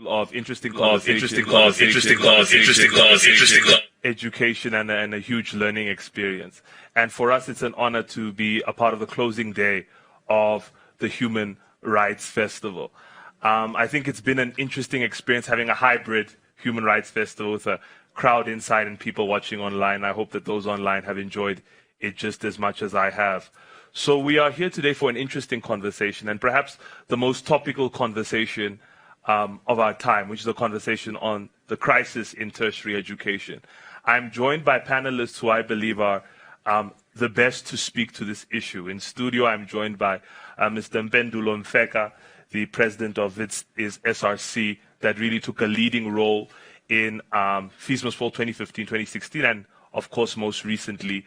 of interesting education and a huge learning experience. And for us, it's an honor to be a part of the closing day of the Human Rights Festival. I think it's been an interesting experience having a hybrid Human Rights Festival with a crowd inside and people watching online. I hope that those online have enjoyed it just as much as I have. So we are here today for an interesting conversation, and perhaps the most topical conversation of our time, which is a conversation on the crisis in tertiary education. I'm joined by panelists who I believe are the best to speak to this issue. In studio, I'm joined by Mr. Mpendulo Mfeka, the president of its SRC, that really took a leading role in Fees Must Fall 2015-2016, and of course, most recently,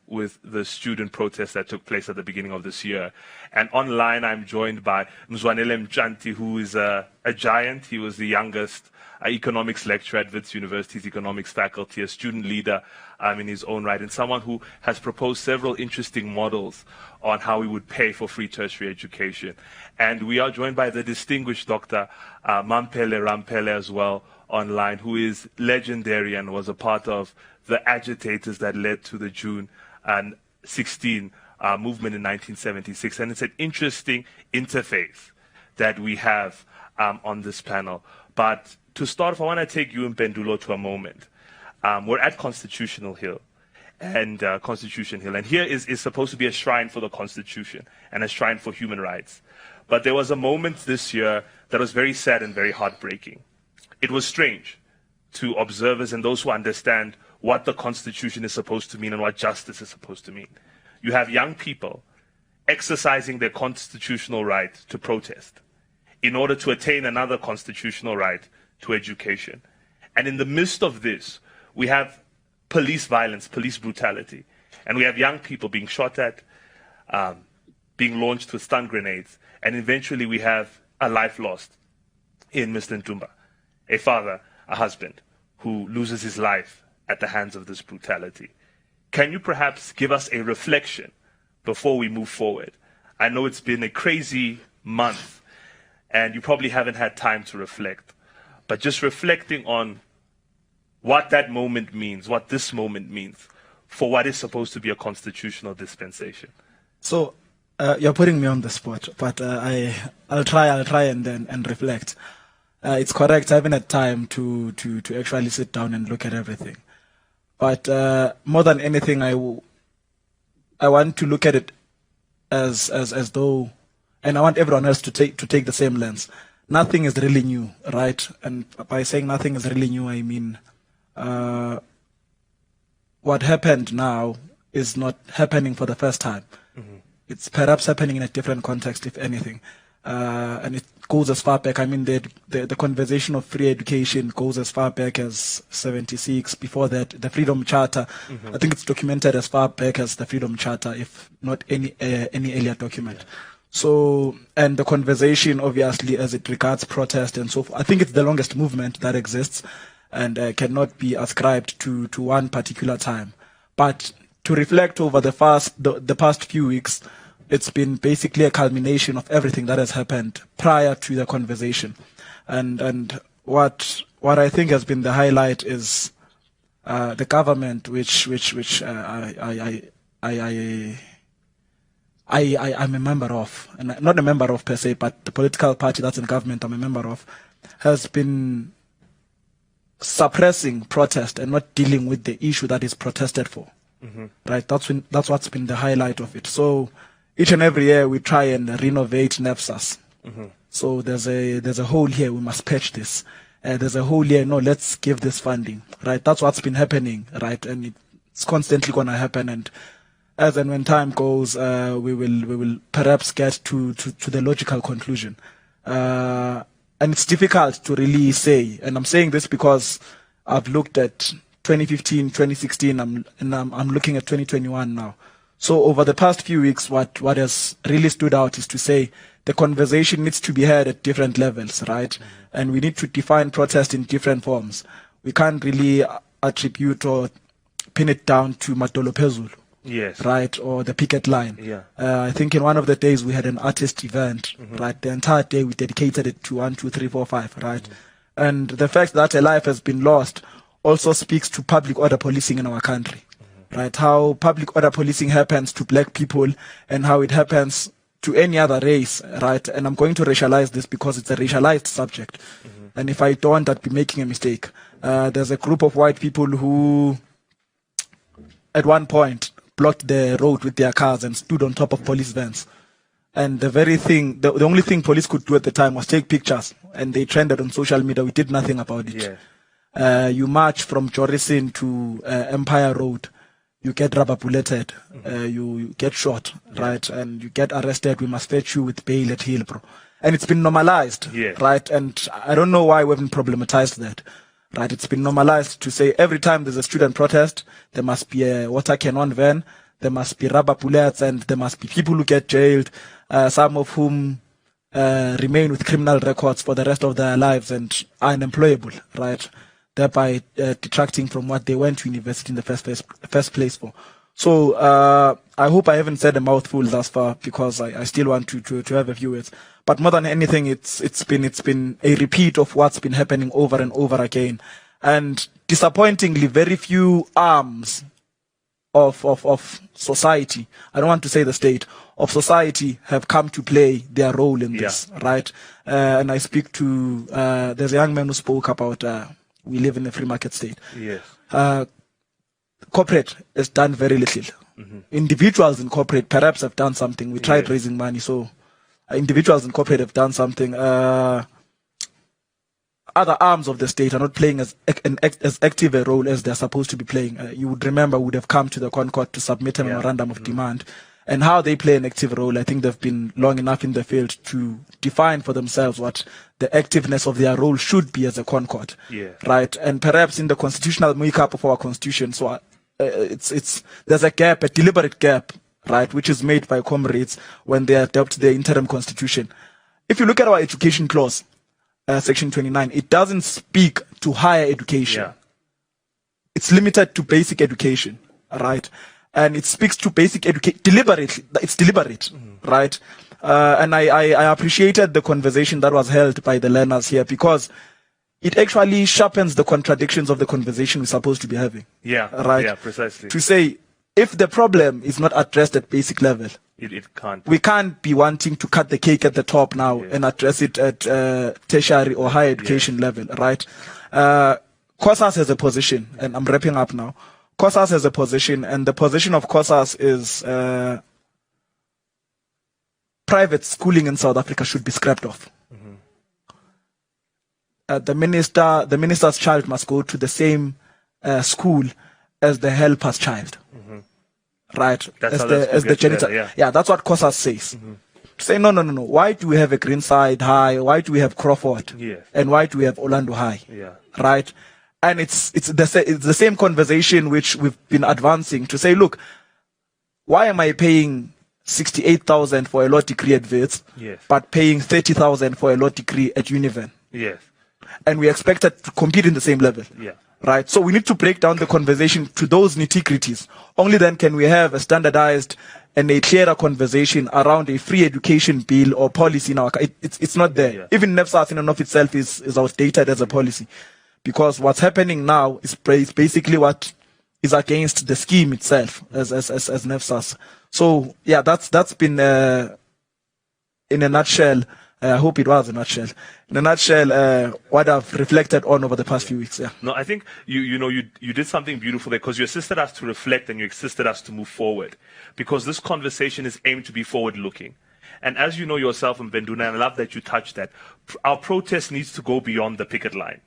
with the student protests that took place at the beginning of this year. And online, I'm joined by Mzwanele Mtshati, who is a giant. He was the youngest economics lecturer at Wits University's economics faculty, a student leader in his own right, and someone who has proposed several interesting models on how we would pay for free tertiary education. And we are joined by the distinguished Dr. Mamphele Ramphele as well online, who is legendary and was a part of the agitators that led to the June 16 movement in 1976. And it's an interesting interface that we have on this panel. But to start off, I want to take you and Mpendulo to a moment. We're at Constitution Hill, and here is supposed to be a shrine for the Constitution and a shrine for human rights. But there was a moment this year that was very sad and very heartbreaking. It was strange to observers and those who understand what the Constitution is supposed to mean and what justice is supposed to mean. You have young people exercising their constitutional right to protest in order to attain another constitutional right to education. And in the midst of this, we have police violence, police brutality, and we have young people being shot at, being launched with stun grenades, and eventually we have a life lost in Mr. Ntumba, a father, a husband, who loses his life at the hands of this brutality. Can you perhaps give us a reflection before we move forward? I know it's been a crazy month, and you probably haven't had time to reflect, but just reflecting on what that moment means, what this moment means for what is supposed to be a constitutional dispensation. So you're putting me on the spot, but I'll try and reflect. It's correct. I haven't had time to actually sit down and look at everything. But more than anything, I want to look at it as though, and I want everyone else to take the same lens. Nothing is really new, right? And by saying nothing is really new, I mean what happened now is not happening for the first time. Mm-hmm. It's perhaps happening in a different context, if anything. And it goes as far back. I mean, the conversation of free education goes as far back as 76. Before that, the Freedom Charter. Mm-hmm. I think it's documented as far back as the Freedom Charter, if not any earlier document. Yeah. So, and the conversation, obviously, as it regards protest and so forth, I think it's the longest movement that exists and cannot be ascribed to one particular time. But to reflect over the past few weeks, it's been basically a culmination of everything that has happened prior to the conversation. And what I think has been the highlight is the government, which I'm a member of, and not a member of per se, but the political party that's in government I'm a member of, has been suppressing protest and not dealing with the issue that is protested for. Mm-hmm. Right? That's what's been the highlight of it. So each and every year we try and renovate NEFSAS. Mm-hmm. So there's a hole here, we must patch this. There's a hole here, no, let's give this funding. Right? That's what's been happening, right? And it's constantly going to happen. And as and when time goes, we will perhaps get to the logical conclusion. And it's difficult to really say. And I'm saying this because I've looked at 2015, 2016, I'm looking at 2021 now. So over the past few weeks, what has really stood out is to say the conversation needs to be had at different levels, right? Mm-hmm. And we need to define protest in different forms. We can't really attribute or pin it down to Madolo Phezulu, Yes. right, or the picket line. Yeah. I think in one of the days we had an artist event, right? The entire day we dedicated it to 1, 2, 3, 4, 5, right? And the fact that a life has been lost also speaks to public order policing in our country, right? How public order policing happens to black people and how it happens to any other race, right? And I'm going to racialize this because it's a racialized subject. And if I don't, I'd be making a mistake. There's a group of white people who, at one point, blocked the road with their cars and stood on top of police vans. And the only thing police could do at the time was take pictures, and they trended on social media. We did nothing about it. Yeah. You march from Jorison to Empire Road, you get rubber bulleted, you get shot, right? And you get arrested. We must fetch you with bail at Hillbrow. And it's been normalized, right? And I don't know why we haven't problematized that, right? It's been normalized to say every time there's a student protest, there must be a water cannon van, there must be rubber bullets, and there must be people who get jailed, some of whom remain with criminal records for the rest of their lives and are unemployable, right? Thereby detracting from what they went to university in the first place for. So I hope I haven't said a mouthful thus far, because I still want to have a few words. But more than anything, it's been a repeat of what's been happening over and over again, and disappointingly, very few arms of society, I don't want to say the state, of society have come to play their role in this, right? And I speak to, there's a young man who spoke about we live in a free market state. Yes. Corporate has done very little. Individuals in corporate perhaps have done something. We tried raising money, so individuals in corporate have done something. Other arms of the state are not playing as active a role as they're supposed to be playing. You would remember, would have come to the Concord to submit a memorandum of demand. And how they play an active role, I think they've been long enough in the field to define for themselves what the activeness of their role should be as a Concord, right? And perhaps in the constitutional makeup of our constitution, so there's a gap, a deliberate gap, right, which is made by comrades when they adopt the interim constitution. If you look at our education clause, section 29, it doesn't speak to higher education. It's limited to basic education, right? And it speaks to basic education deliberately. It's deliberate, right? And I appreciated the conversation that was held by the learners here, because it actually sharpens the contradictions of the conversation we're supposed to be having. Right? Yeah, precisely. To say, if the problem is not addressed at basic level, it can't. We can't be wanting to cut the cake at the top now and address it at tertiary or higher education level, right? COSAS has a position, and I'm wrapping up now. COSAS has a position, and the position of COSAS is private schooling in South Africa should be scrapped off. The minister's child must go to the same school as the helper's child. Right? That's as the janitor. That's what COSAS says. Say, no. Why do we have a Greenside High? Why do we have Crawford? And why do we have Orlando High? Right? And it's the same conversation which we've been advancing to say, look, why am I paying 68,000 for a law degree at Wits, but paying 30,000 for a law degree at Univen? And we expected to compete in the same level. Right? So we need to break down the conversation to those nitty-gritties. Only then can we have a standardized and a clearer conversation around a free education bill or policy in our country. It's not there. Even NEFSAS in and of itself is outdated as a policy. Because what's happening now is basically what is against the scheme itself as NEFSAS. So yeah, that's been in a nutshell. I hope it was a nutshell. In a nutshell, what I've reflected on over the past few weeks. No, I think you did something beautiful there, because you assisted us to reflect and you assisted us to move forward, because this conversation is aimed to be forward-looking. And as you know yourself, Mbenduna, and I love that you touched that, our protest needs to go beyond the picket line.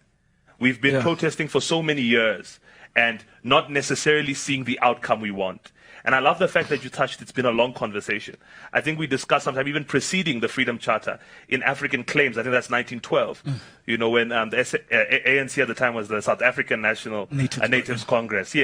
We've been protesting for so many years and not necessarily seeing the outcome we want. And I love the fact that you touched, it's been a long conversation. I think we discussed sometime even preceding the Freedom Charter in African Claims. I think that's 1912. You know, when the ANC at the time was the South African National Natives Congress,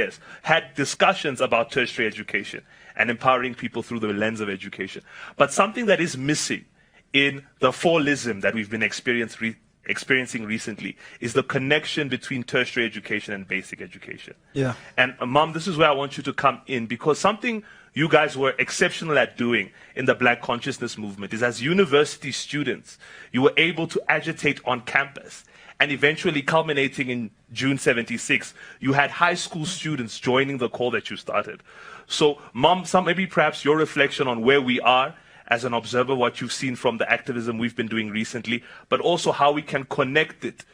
had discussions about tertiary education and empowering people through the lens of education. But something that is missing in the fallism that we've been experiencing experiencing recently is the connection between tertiary education and basic education. Yeah. And Mom, this is where I want you to come in, because something you guys were exceptional at doing in the Black Consciousness movement is, as university students, you were able to agitate on campus, and eventually culminating in June 76, you had high school students joining the call that you started. So, Mom, maybe perhaps your reflection on where we are as an observer, what you've seen from the activism we've been doing recently, but also how we can connect it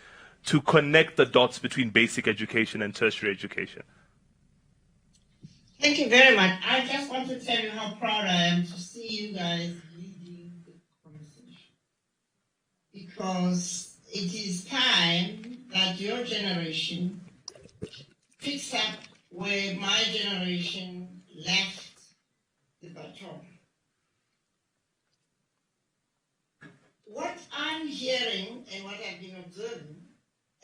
to connect the dots between basic education and tertiary education. Thank you very much. I just want to tell you how proud I am to see you guys leading the conversation, because it is time that your generation picks up where my generation left the baton. What I'm hearing and what I've been observing,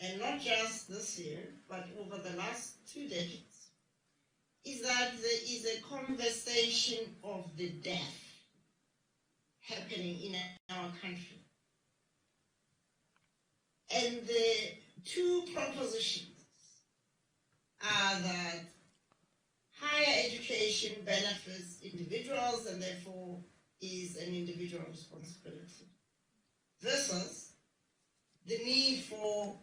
and not just this year, but over the last 2 decades, is that there is a conversation of the deaf happening in our country. And the two propositions are that higher education benefits individuals and therefore is an individual responsibility, versus the need for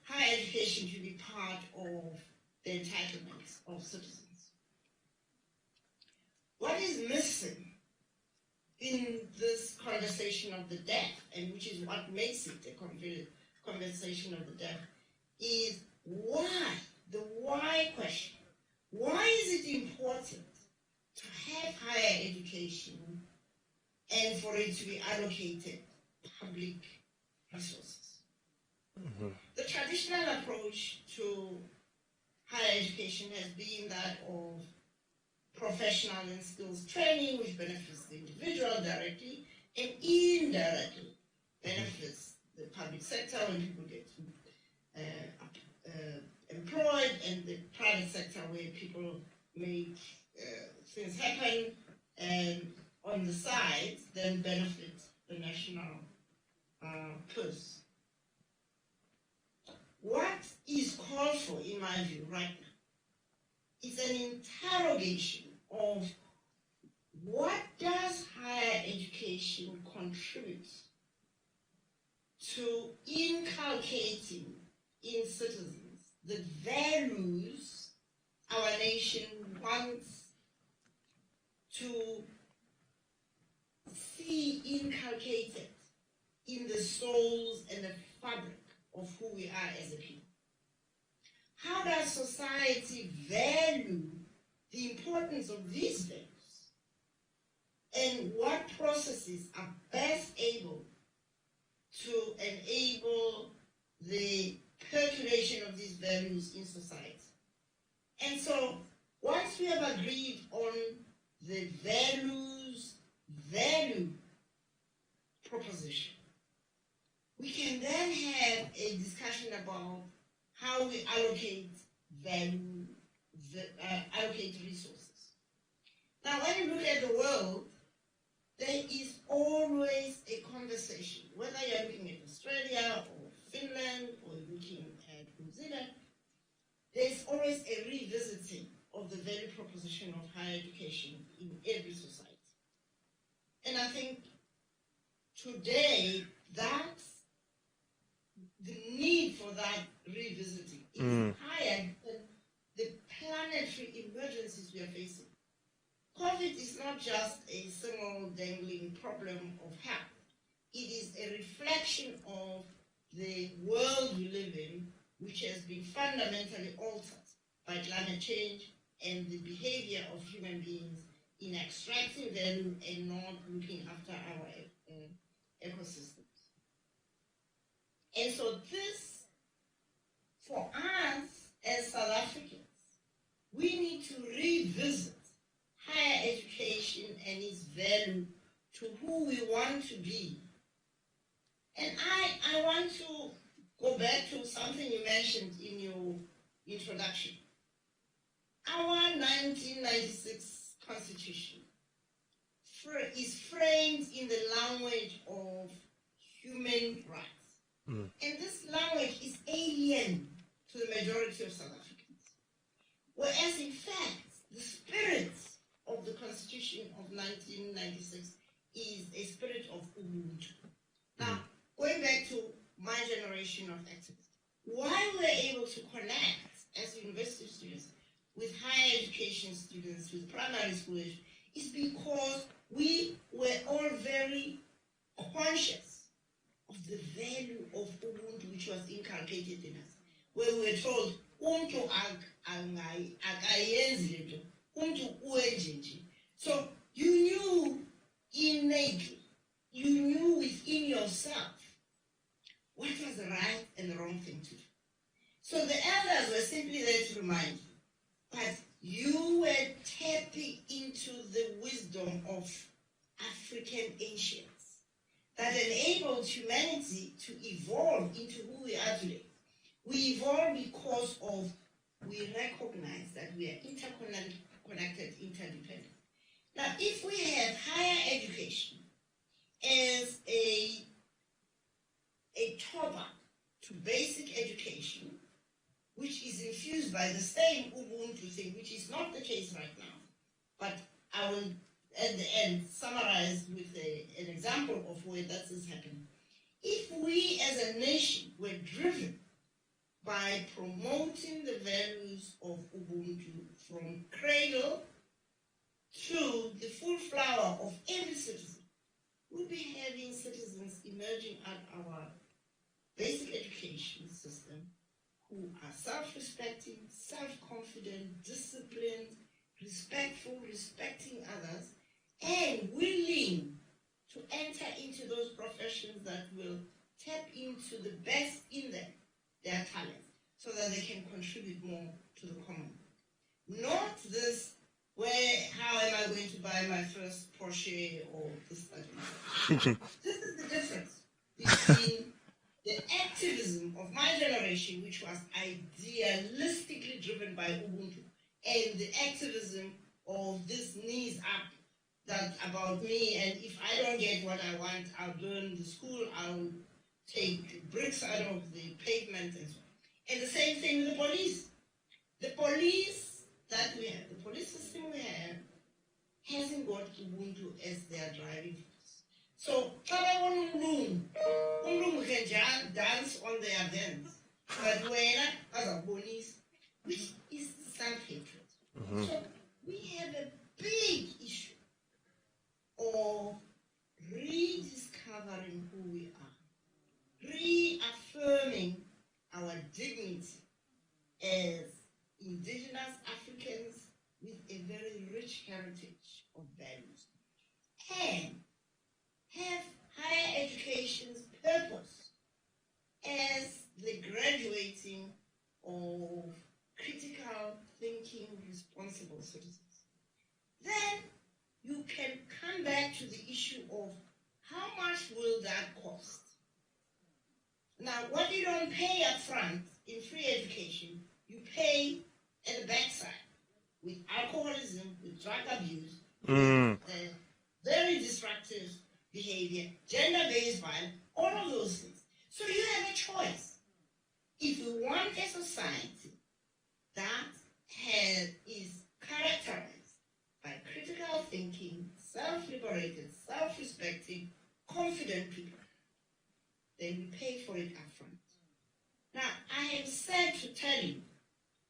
higher education to be part of the entitlements of citizens. What is missing in this conversation of the deaf, and which is what makes it a conversation of the deaf, is why, the why question. Why is it important to have higher education and for it to be allocated public resources? Mm-hmm. The traditional approach to higher education has been that of professional and skills training, which benefits the individual directly and indirectly benefits the public sector when people get employed, and the private sector where people make things happen, and on the side then benefit the national purse. What is called for, in my view, right now, is an interrogation of what does higher education contribute to inculcating in citizens the values our nation wants to see inculcated in the souls and the fabric of who we are as a people. How does society value the importance of these values? And what processes are best able to enable the percolation of these values in society? And so, once we have agreed on the value proposition, we can then have a discussion about how we allocate allocate resources. Now, when you look at the world, there is always a conversation, whether you're looking at Australia or Finland or looking at New Zealand, there's always a revisiting of the value proposition of higher education in every society. And I think today, that's the need for that revisiting is higher than the planetary emergencies we are facing. COVID is not just a single dangling problem of health. It is a reflection of the world we live in, which has been fundamentally altered by climate change and the behavior of human beings in extracting value and not looking after our ecosystems. And so this, for us as South Africans, we need to revisit higher education and its value to who we want to be. And I want to go back to something you mentioned in your introduction. Our 1996 Constitution is framed in the language of human rights. And majority of South Africans. Whereas, in fact, the spirit of the Constitution of 1996 is a spirit of Ubuntu. Now, going back to my generation of activists, why we're able to connect as university students with higher education students, with primary school age, is because we were all very conscious of the value of Ubuntu, which was inculcated in us, where we were told, so you knew innately, you knew within yourself what was the right and the wrong thing to do. So the elders were simply there to remind you, but you were tapping into the wisdom of African ancients that enabled humanity to evolve into who we are today. We evolve because of, we recognize that we are interconnected, interdependent. Now, if we have higher education as a top-up to basic education, which is infused by the same Ubuntu thing, which is not the case right now, but I will, at the end, summarize with an example of where that is happening. If we as a nation were driven by promoting the values of Ubuntu from cradle to the full flower of every citizen, we'll be having citizens emerging out of our basic education system who are self-respecting, self-confident, disciplined, respectful, respecting others, and willing to enter into those professions that will tap into the best in them, their talents, so that they can contribute more to the common. Not this, where, how am I going to buy my first Porsche or this, that. This is the difference between the activism of my generation, which was idealistically driven by Ubuntu, and the activism of this knees up, that about me, and if I don't get what I want, I'll burn the school, I'll take bricks out of the pavement and so on. And the same thing with the police. The police that we have, the police system we have, hasn't got Ubuntu as their driving force. So, can dance on their dance, but when as a police, which is self-hatred. So, we have a big issue of rediscovering who we are, reaffirming our dignity as indigenous Africans with a very rich heritage of values, and have higher education's purpose as the graduating of critical thinking, responsible citizens. Then you can come back to the issue of how much will that cost? Now, what you don't pay up front in free education, you pay at the backside with alcoholism, with drug abuse, with very destructive behavior, gender-based violence, all of those things. So you have a choice. If you want a society that is characterized by critical thinking, self-liberated, self-respecting, confident people, then we pay for it upfront. Now, I am sad to tell you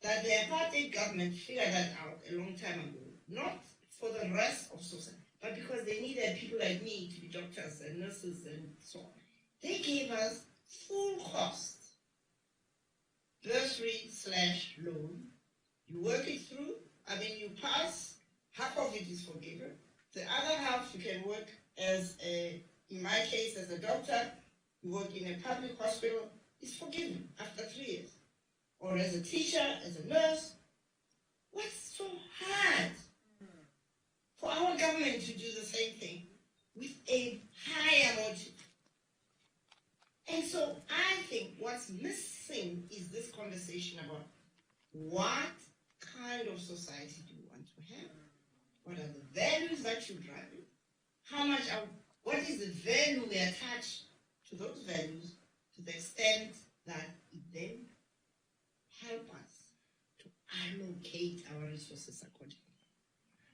that the apartheid government figured that out a long time ago, not for the rest of society, but because they needed people like me to be doctors and nurses and so on. They gave us full cost bursary/loan. You work it through, you pass, half of it is forgiven. The other half you can work as in my case, as a doctor, you work in a public hospital, it's forgiven after 3 years. Or as a teacher, as a nurse. What's so hard for our government to do the same thing with a higher motive? And so I think what's missing is this conversation about what kind of society do you want to have? What are the values that you drive it? What is the value we attach to those values to the extent that it then help us to allocate our resources accordingly.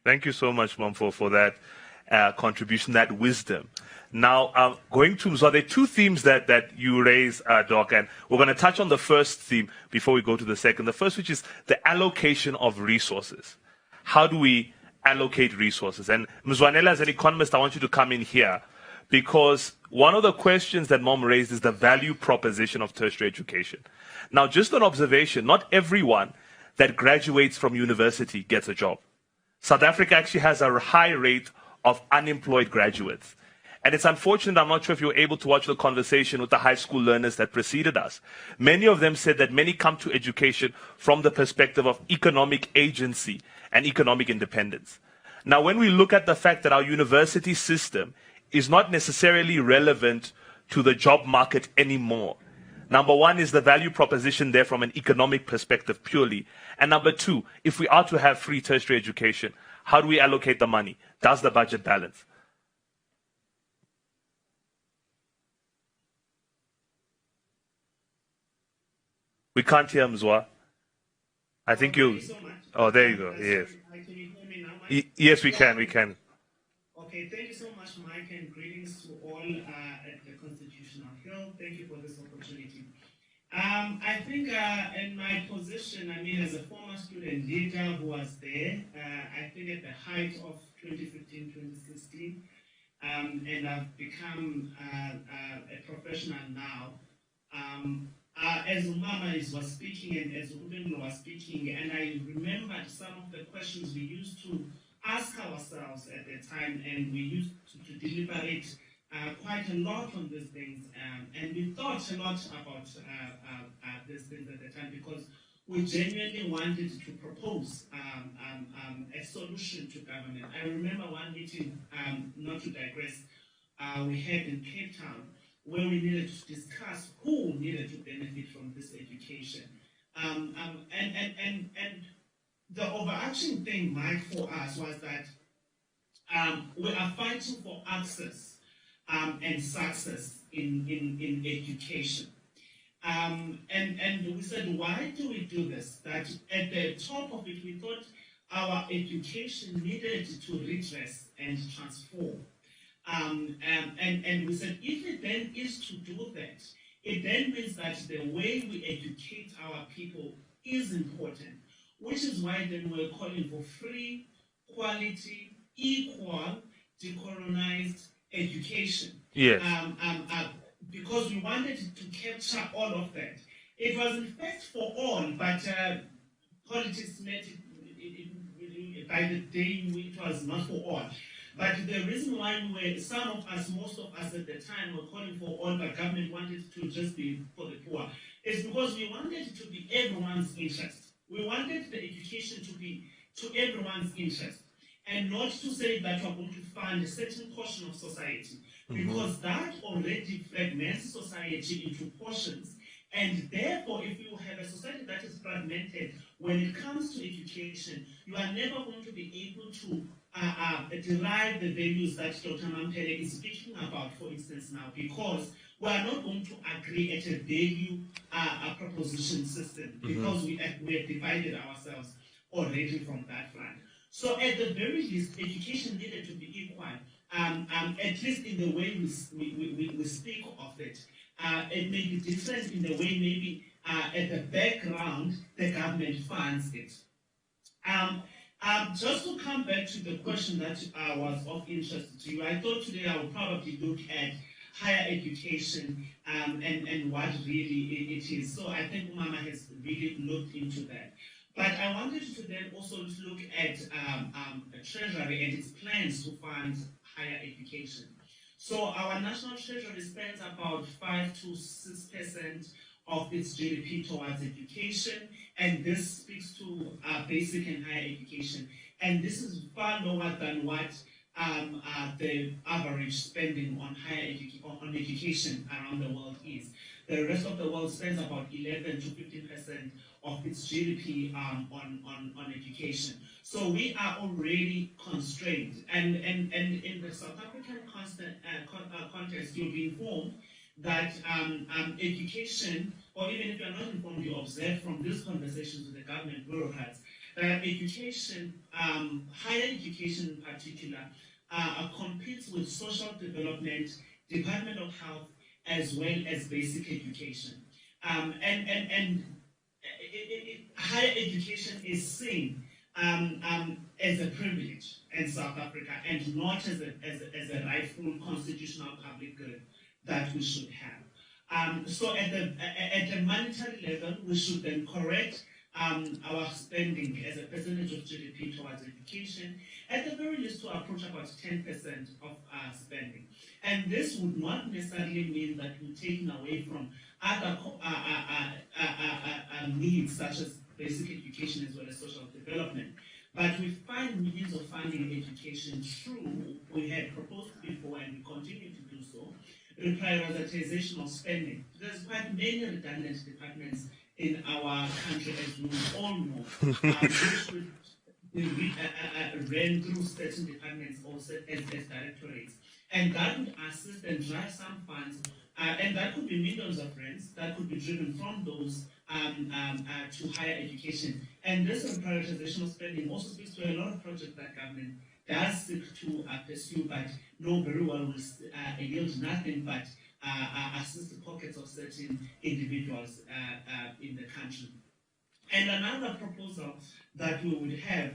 Thank you so much, Mom, for that contribution, that wisdom. Now, going to Mzwa, there are two themes that you raise, Doc, and we're going to touch on the first theme before we go to the second. The first, which is the allocation of resources. How do we allocate resources? And Mzwanela, as an economist, I want you to come in here, because one of the questions that Mom raised is the value proposition of tertiary education. Now, just an observation, not everyone that graduates from university gets a job. South Africa actually has a high rate of unemployed graduates. And it's unfortunate, I'm not sure if you were able to watch the conversation with the high school learners that preceded us. Many of them said that many come to education from the perspective of economic agency and economic independence. Now, when we look at the fact that our university system is not necessarily relevant to the job market anymore, number one, is the value proposition there from an economic perspective purely? And number two, if we are to have free tertiary education, how do we allocate the money? Does the budget balance? We can't hear Mzwa. I think you... So oh, there you go. Yes. Can you hear me now, Mike? Yes, we can. We can. Okay, thank you so much, Mike, and greetings to all at the Constitutional Hill. Thank you for this opportunity. I think in my position, I mean, as a former student leader who was there, I think at the height of 2015, 2016, and I've become a professional now. As Umama was speaking and as Ubenlo was speaking, and I remembered some of the questions we used to ask ourselves at the time, and we used to deliberate quite a lot on these things, and we thought a lot about these things at the time, because we genuinely wanted to propose a solution to government. I remember one meeting, not to digress, we had in Cape Town, where we needed to discuss who needed to benefit from this education. And the overarching thing, Mike, for us was that we are fighting for access and success in education. And we said, why do we do this? That at the top of it, we thought our education needed to redress and transform. And we said, if it then is to do that, it then means that the way we educate our people is important, which is why then we're calling for free, quality, equal, decolonized education. Yes. Because we wanted to capture all of that. It was in fact for all, but politics made it by the day it was not for all. But the reason why we were, some of us, most of us at the time were calling for all, but government wanted to just be for the poor, is because we wanted it to be everyone's interest. We wanted the education to be to everyone's interest, and not to say that we're going to fund a certain portion of society, because that already fragments society into portions. And therefore, if you have a society that is fragmented, when it comes to education, you are never going to be able to derive the values that Dr. Mampere is speaking about, for instance, now, because we are not going to agree at a value proposition system, because we have divided ourselves already from that front. So at the very least, education needed to be equal, at least in the way we speak of it. It may be different in the way maybe at the background the government funds it. Just to come back to the question that was of interest to you, I thought today I would probably look at higher education and what really it is. So I think Umama has really looked into that. But I wanted to then also look at Treasury and its plans to fund higher education. So our national treasury spends about 5 to 6% of its GDP towards education, and this speaks to basic and higher education. And this is far lower than what the average spending on on education around the world is. The rest of the world spends about 11 to 15% of its GDP on education. So we are already constrained. And in the South African context, you'll be informed that education, or even if you're not informed, you observe from these conversations with the government bureaucrats, that education, higher education in particular, competes with social development, Department of Health, as well as basic education. Higher education is seen as a privilege in South Africa and not as a rightful constitutional public good that we should have. So at the monetary level, we should then correct our spending as a percentage of GDP towards education, at the very least to approach about 10% of spending. And this would not necessarily mean that we're taking away from other needs such as basic education as well as social development. But we find means of funding education through, we had proposed before and we continue to do so, reprioritization of spending. There's quite many redundant departments in our country, as we all know, which we ran through certain departments also as directorates. And that would assist and drive some funds, and that could be millions of rands that could be driven from those to higher education. And this prioritization of spending also speaks to a lot of projects that government does seek to pursue, but know very well will yield nothing but assist the pockets of certain individuals in the country. And another proposal that we would have,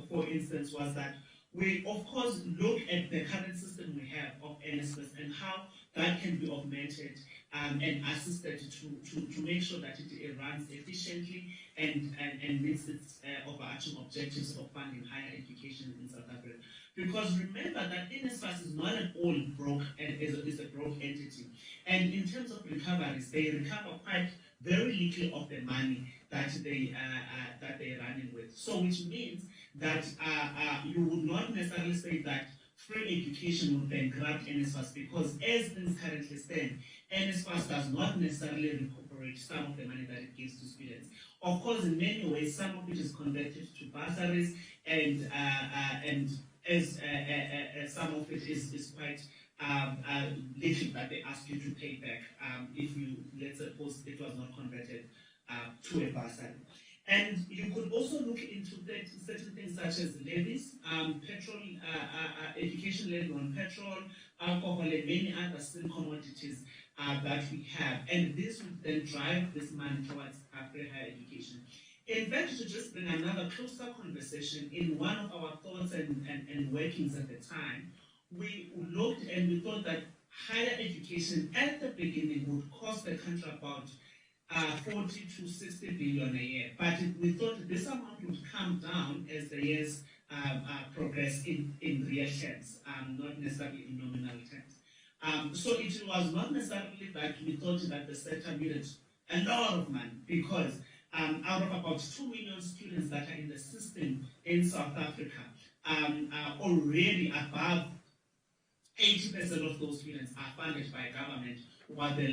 for instance, was that we, of course, look at the current system we have of NSFAS and how that can be augmented and assisted to make sure that it runs efficiently and meets its overarching objectives of funding higher education in South Africa. Because remember that NSFAS is not an all broke and is a broke entity. And in terms of recoveries, they recover quite very little of the money that they running with. So which means that you would not necessarily say that free education will bankrupt NSFAS, because as things currently stand, NSFAS does not necessarily recuperate some of the money that it gives to students. Of course, in many ways, some of it is converted to bursaries, and as some of it is quite little that they ask you to pay back if you, let's suppose, it was not converted to a bursary. And you could also look into certain things such as levies, petrol, education levy on petrol, alcohol, and many other same commodities that we have. And this would then drive this money towards very higher education. In fact, to just bring another closer conversation, in one of our thoughts and workings at the time, we looked and we thought that higher education at the beginning would cost the country about 40 to 60 billion a year, but we thought this amount would come down as the years progress in real terms, not necessarily in nominal terms. So it was not necessarily that we thought that the sector needed a lot of money, because out of about 2 million students that are in the system in South Africa, already above 80% of those students are funded by government, while the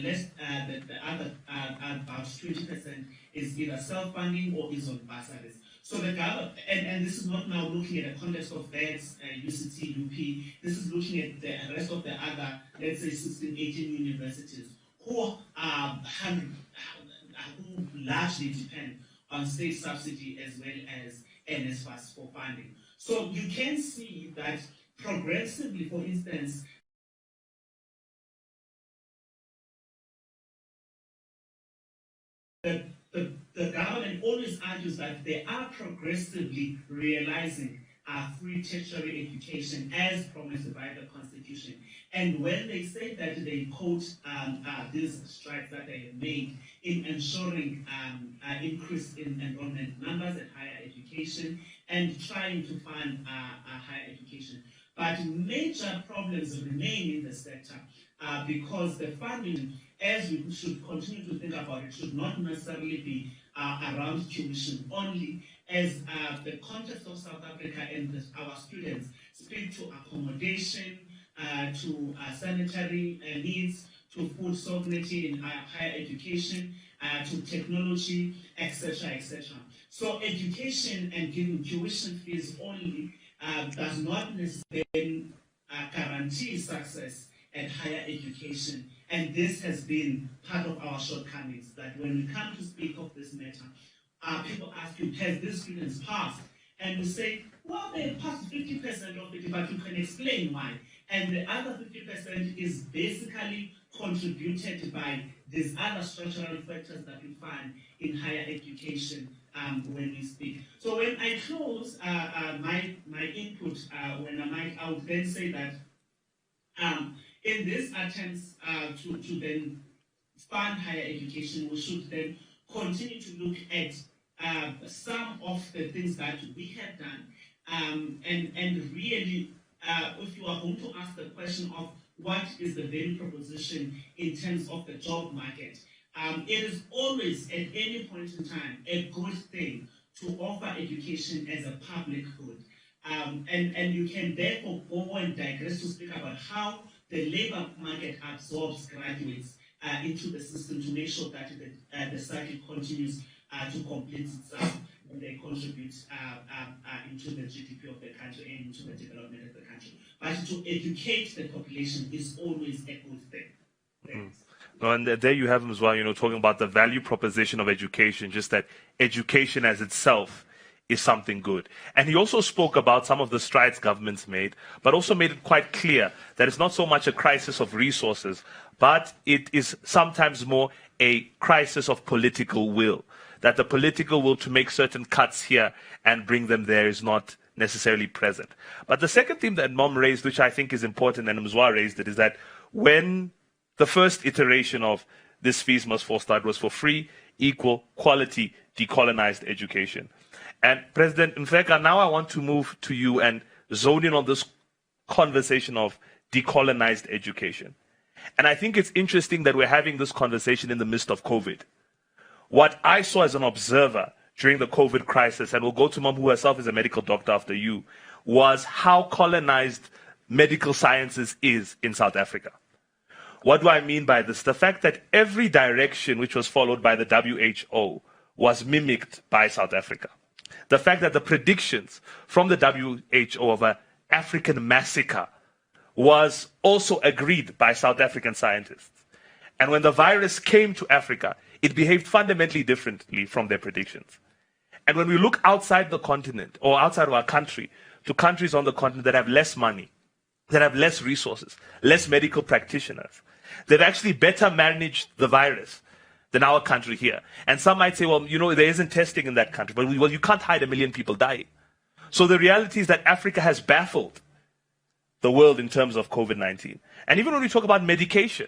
other about 20% is either self-funding or is on bursaries. So the government, and this is not now looking at the context of VETS, UCT, UP, this is looking at the rest of the other, let's say 16, 18 universities who who largely depend on state subsidy as well as NSFAS for funding. So you can see that progressively, for instance, the government always argues that they are progressively realizing free tertiary education as promised by the Constitution. And when they say that, they quote these strides that they have made in ensuring increase in enrollment numbers at higher education and trying to fund higher education. But major problems remain in the sector because the funding, as we should continue to think about it, should not necessarily be around tuition only, as the context of South Africa and our students speak to accommodation, to sanitary needs, to food sovereignty in higher education, to technology, etc., etc. So education and giving tuition fees only does not necessarily guarantee success at higher education. And this has been part of our shortcomings, that when we come to speak of this matter, people ask you, has this students passed? And we say, well, they passed 50% of it, but you can explain why. And the other 50% is basically contributed by these other structural factors that we find in higher education when we speak. So when I close my input, I would then say that in these attempts to then fund higher education, we should then continue to look at some of the things that we have done, and really, if you are going to ask the question of what is the value proposition in terms of the job market, it is always, at any point in time, a good thing to offer education as a public good. And you can therefore go and digress to speak about how the labor market absorbs graduates into the system to make sure that the cycle continues to complete itself, and they contribute into the GDP of the country and into the development of the country. But to educate the population is always a good thing. Thanks. No, and there you have them as well, talking about the value proposition of education, just that education as itself is something good. And he also spoke about some of the strides governments made, but also made it quite clear that it's not so much a crisis of resources, but it is sometimes more a crisis of political will. That the political will to make certain cuts here and bring them there is not necessarily present. But the second theme that Mom raised, which I think is important, and Mzwa raised it, is that when the first iteration of this Fees Must Fall start was for free, equal, quality, decolonized education. And President Mfeka, now I want to move to you and zone in on this conversation of decolonized education. And I think it's interesting that we're having this conversation in the midst of COVID. What I saw as an observer during the COVID crisis, and we'll go to Mom, who herself is a medical doctor after you, was how colonized medical sciences is in South Africa. What do I mean by this? The fact that every direction which was followed by the WHO was mimicked by South Africa. The fact that the predictions from the WHO of an African massacre was also agreed by South African scientists. And when the virus came to Africa, it behaved fundamentally differently from their predictions. And when we look outside the continent, or outside of our country, to countries on the continent that have less money, that have less resources, less medical practitioners, they've actually better managed the virus than our country here. And some might say, well, there isn't testing in that country. But you can't hide 1 million people dying. So the reality is that Africa has baffled the world in terms of COVID-19. And even when we talk about medication,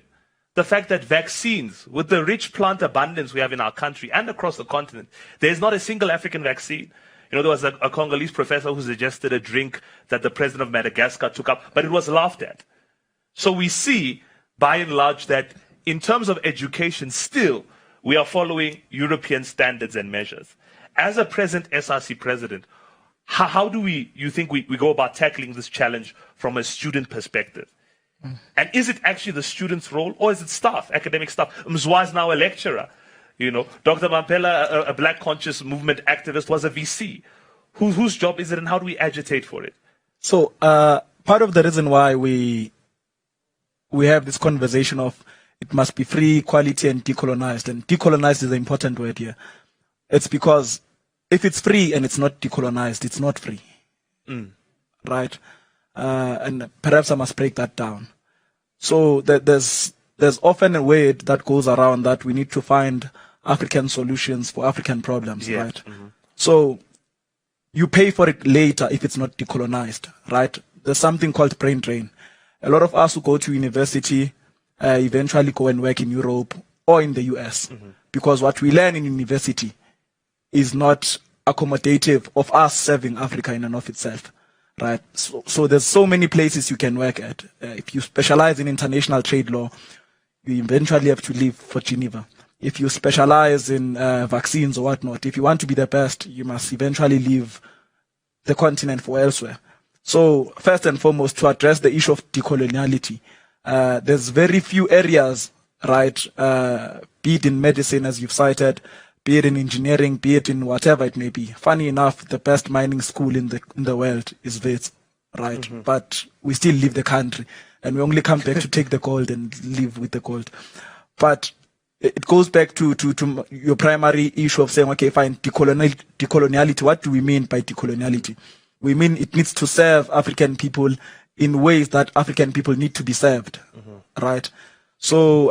the fact that vaccines, with the rich plant abundance we have in our country and across the continent, there's not a single African vaccine. There was a Congolese professor who suggested a drink that the president of Madagascar took up, but it was laughed at. So we see, by and large, that in terms of education, still, we are following European standards and measures. As a present SRC president, how do you think we go about tackling this challenge from a student perspective? And is it actually the student's role, or is it staff, academic staff? Mzwa is now a lecturer. Dr. Mampela, a Black Conscious Movement activist, was a VC. Whose job is it, and how do we agitate for it? So part of the reason why we have this conversation of it must be free, quality, and decolonized, and decolonized is the important word here. It's because if it's free and it's not decolonized, it's not free. Right? And perhaps I must break that down. So there's often a word that goes around that we need to find African solutions for African problems, Yeah. right? So you pay for it later if it's not decolonized, right? There's something called brain drain. A lot of us who go to university eventually go and work in Europe or in the US because what we learn in university is not accommodative of us serving Africa in and of itself. Right. So there's so many places you can work at. If you specialize in international trade law, you eventually have to leave for Geneva. If you specialize in vaccines or whatnot, if you want to be the best, you must eventually leave the continent for elsewhere. So first and foremost, to address the issue of decoloniality, there's very few areas, right, be it in medicine, as you've cited, be it in engineering, be it in whatever it may be. Funny enough, the best mining school in the world is Wits, right? But we still leave the country. and we only come back to take the gold and leave with the gold. But it goes back to your primary issue of saying, okay, fine, decoloniality. What do we mean by decoloniality? We mean it needs to serve African people in ways that African people need to be served, right? So,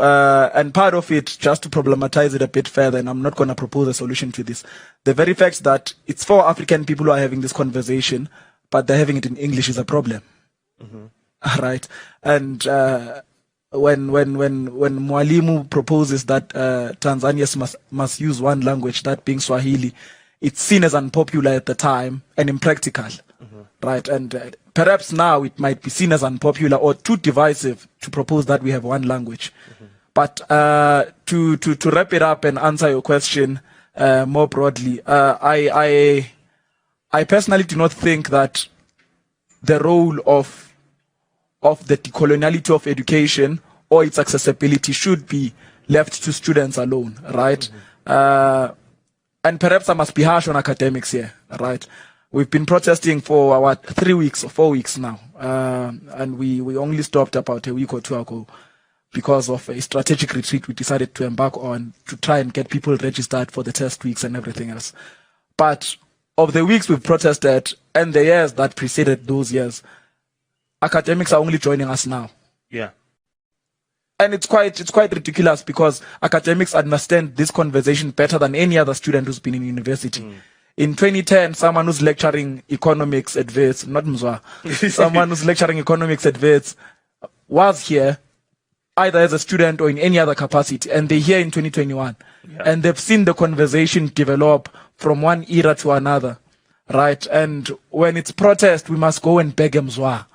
and part of it, just to problematize it a bit further, and I'm not going to propose a solution to this, the very fact that it's 4 African people who are having this conversation, but they're having it in English is a problem, right? And when Mwalimu proposes that Tanzanians must use one language, that being Swahili, it's seen as unpopular at the time and impractical, right? And perhaps now it might be seen as unpopular or too divisive to propose that we have one language. But to wrap it up and answer your question more broadly, I personally do not think that the role of the decoloniality of education or its accessibility should be left to students alone, right? And perhaps I must be harsh on academics here, right? We've been protesting for 3 weeks or 4 weeks now, and we only stopped about a week or 2 ago because of a strategic retreat we decided to embark on to try and get people registered for the test weeks and everything else. But of the weeks we've protested and the years that preceded those years, academics are only joining us now. Yeah. And it's quite ridiculous because academics understand this conversation better than any other student who's been in university. In 2010, someone who's lecturing economics at Wits, not Mzwa, someone who's lecturing economics at Wits was here either as a student or in any other capacity, and they're here in 2021. Yeah. And they've seen the conversation develop from one era to another, right? And when it's protest, we must go and beg Mzwa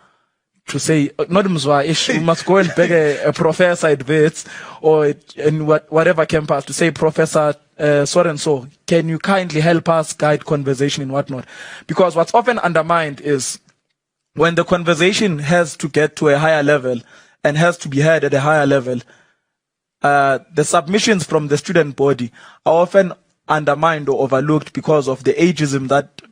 to say, not Mzwa, we must go and beg a professor at Wits or in whatever campus to say, Professor so and so, can you kindly help us guide conversation and whatnot? Because what's often undermined is when the conversation has to get to a higher level and has to be heard at a higher level, the submissions from the student body are often undermined or overlooked because of the ageism that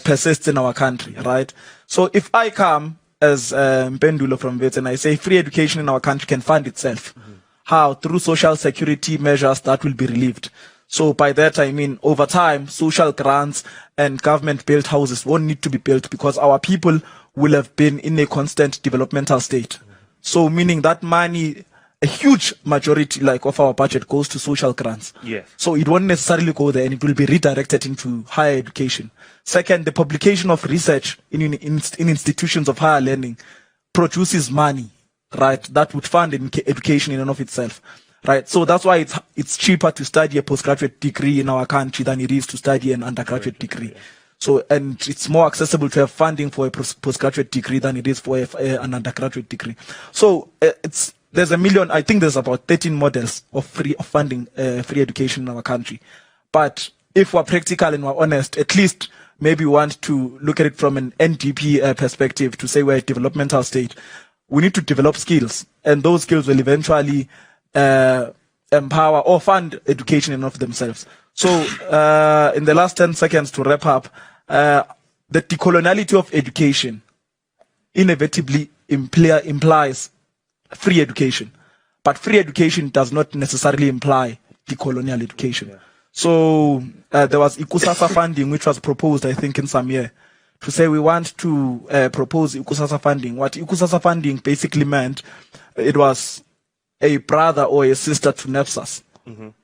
persists in our country, right? So if I come as Mpendulo from Wits and I say free education in our country can fund itself, how? Through social security measures that will be relieved. So by that I mean over time, social grants and government-built houses won't need to be built because our people will have been in a constant developmental state. So meaning that money, a huge majority like of our budget goes to social grants. Yes. So it won't necessarily go there and it will be redirected into higher education. Second, the publication of research in institutions of higher learning produces money, right? That would fund education in and of itself. Right, so that's why it's cheaper to study a postgraduate degree in our country than it is to study an undergraduate degree. So, and it's more accessible to have funding for a postgraduate degree than it is for an undergraduate degree. So there's I think there's about 13 models of funding free education in our country. But if we're practical and we're honest, at least maybe we want to look at it from an NDP perspective to say we're a developmental state. We need to develop skills, and those skills will eventually empower or fund education in and of themselves. So, in the last 10 seconds to wrap up, the decoloniality of education inevitably implies free education. But free education does not necessarily imply decolonial education. Yeah. So, there was Ikusasa funding, which was proposed, I think, in some year, to say we want to propose Ikusasa funding. What Ikusasa funding basically meant, it was a brother or a sister to NEPSAS.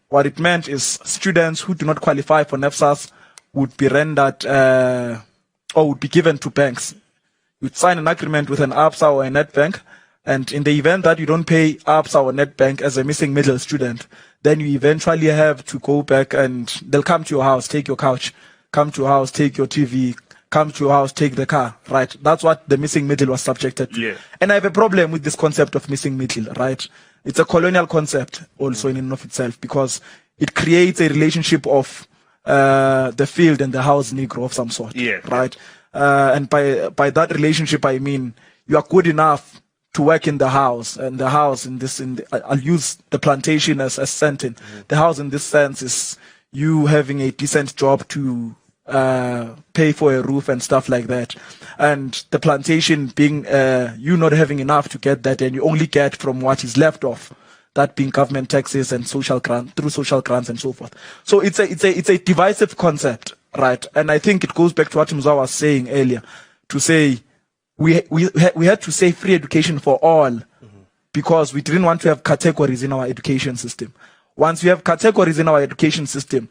What it meant is students who do not qualify for NEPSAS would be rendered or would be given to banks. You'd sign an agreement with an ABSA or a NetBank, and in the event that you don't pay ABSA or NetBank as a missing middle student, then you eventually have to go back and they'll come to your house, take your couch, come to your house, take your TV, come to your house, take the car, right? That's what the missing middle was subjected to. Yeah. And I have a problem with this concept of missing middle, right? It's a colonial concept also in and of itself because it creates a relationship of the field and the house Negro of some sort, right? And by that relationship, I mean you are good enough to work in the house, and the house I'll use the plantation as sentence. The house in this sense is you having a decent job to pay for a roof and stuff like that. And the plantation being you not having enough to get that, and you only get from what is left of that, being government taxes and social grant through social grants and so forth. So it's a divisive concept, right? And I think it goes back to what Mzwa was saying earlier, to say we had to say free education for all, because we didn't want to have categories in our education system. Once we have categories in our education system,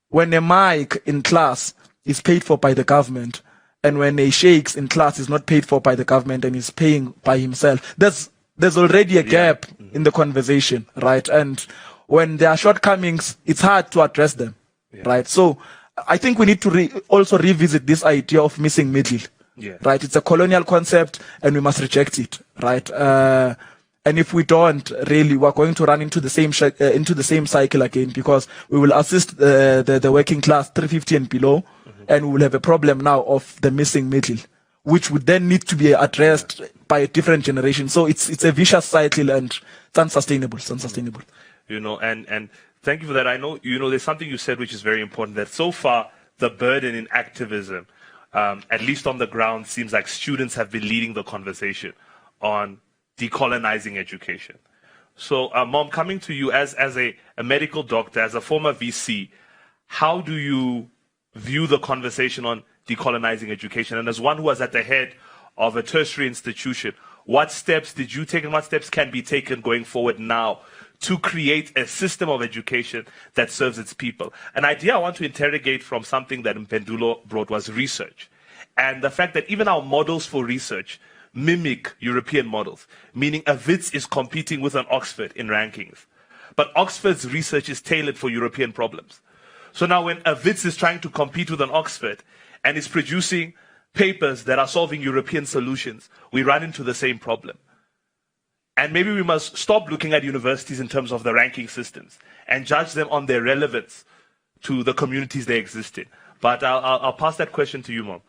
when a mic in class is paid for by the government, and when a sheikhs in class is not paid for by the government and is paying by himself, there's already a gap in the conversation, right? And when there are shortcomings, it's hard to address them, right? So I think we need to also revisit this idea of missing middle, right? It's a colonial concept, and we must reject it, right? And if we don't, really, we're going to run into the same cycle again, because we will assist the working class 350 and below, and we will have a problem now of the missing middle, which would then need to be addressed by a different generation. So it's a vicious cycle, and it's unsustainable. It's unsustainable. You know, and thank you for that. I know, you know, there's something you said which is very important, that so far the burden in activism, at least on the ground, seems like students have been leading the conversation on decolonizing education. So, Mom, coming to you as a medical doctor, as a former VC, how do you view the conversation on decolonizing education? And as one who was at the head of a tertiary institution, what steps did you take, and what steps can be taken going forward now to create a system of education that serves its people? An idea I want to interrogate from something that Mpendulo brought was research, and the fact that even our models for research mimic European models, meaning a WITS is competing with an Oxford in rankings, but Oxford's research is tailored for European problems. So now when a WITS is trying to compete with an Oxford and is producing papers that are solving European solutions, we run into the same problem. And maybe we must stop looking at universities in terms of the ranking systems and judge them on their relevance to the communities they exist in. But I'll pass that question to you, Mom.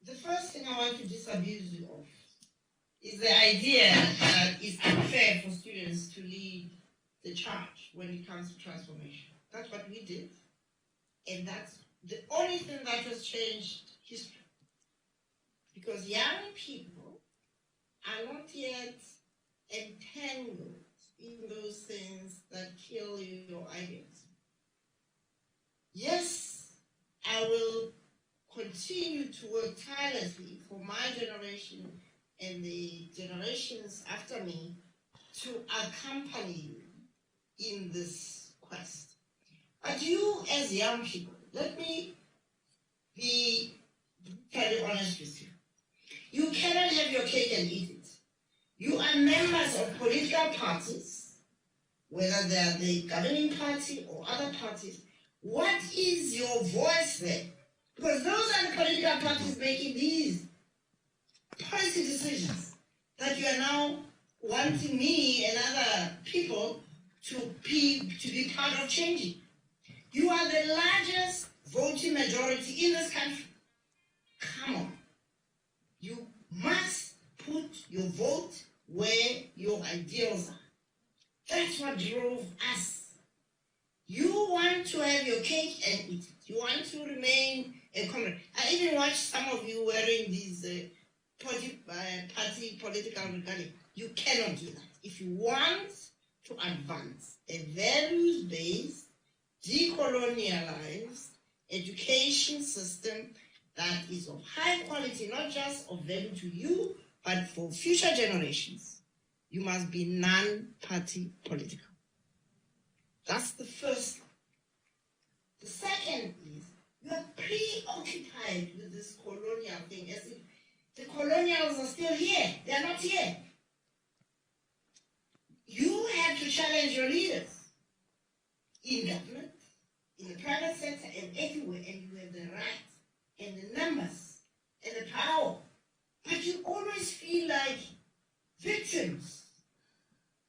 The first thing I want to disabuse you of is the idea that it's unfair for students to lead the charge when it comes to transformation. That's what we did. And that's the only thing that has changed history. Because young people are not yet entangled in those things that kill your ideas. Yes, I will continue to work tirelessly for my generation and the generations after me to accompany you in this quest. But you, as young people, let me be very honest with you. You cannot have your cake and eat it. You are members of political parties, whether they are the governing party or other parties. What is your voice there? Because those are the political parties making these policy decisions that you are now wanting me and other people to be part of changing. You are the largest voting majority in this country. Come on. You must put your vote where your ideals are. That's what drove us. You want to have your cake and eat it. You want to remain a comrade. I even watched some of you wearing these party political regalia. You cannot do that. If you want to advance a values-based, decolonialized education system that is of high quality, not just of value to you, but for future generations, you must be non-party political. That's the first one. The second is, you are preoccupied with this colonial thing, as if the colonials are still here. They are not here. You have to challenge your leaders in government, in the private sector, and everywhere, and you have the right and the numbers and the power. But you always feel like victims.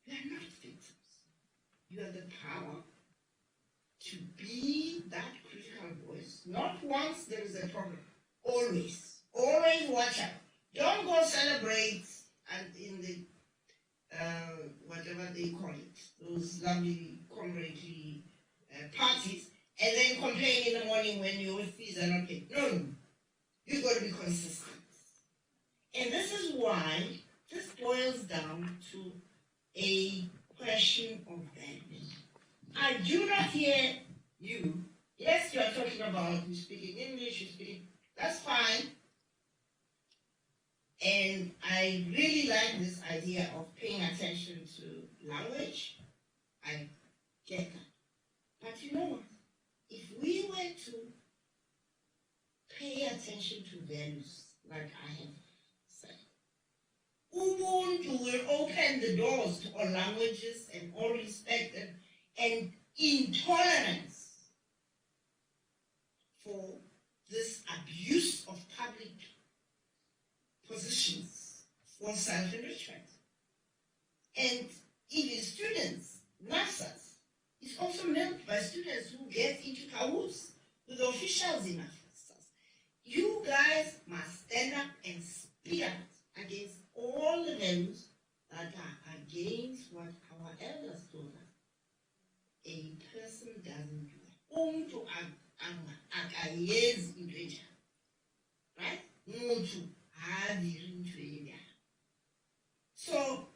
You are not victims. You have the power to be that critical voice. Not once there is a problem. Always. Always watch out. Don't go celebrate and in the whatever they call it, those lovely comradely parties, and then complain in the morning when your fees are not paid. No, you've got to be consistent. And this is why this boils down to a question of value. I do not hear you. Yes, you are talking about you speaking English, you speaking, that's fine. And I really like this idea of paying attention to language. I get that. But you know what? If we were to pay attention to values, like I have said, Ubuntu will open the doors to all languages and all respect and intolerance for this abuse of public positions for self-enrichment. And even students, NAFSAs, is also meant by students who get into cahoots with the officials in NAFSAs. You guys must stand up and speak out against all the values that are against what our elders told us. A person doesn't do that. Umuntu akayenzi into enjalo. Right? Umuntu hadiri into enjalo. So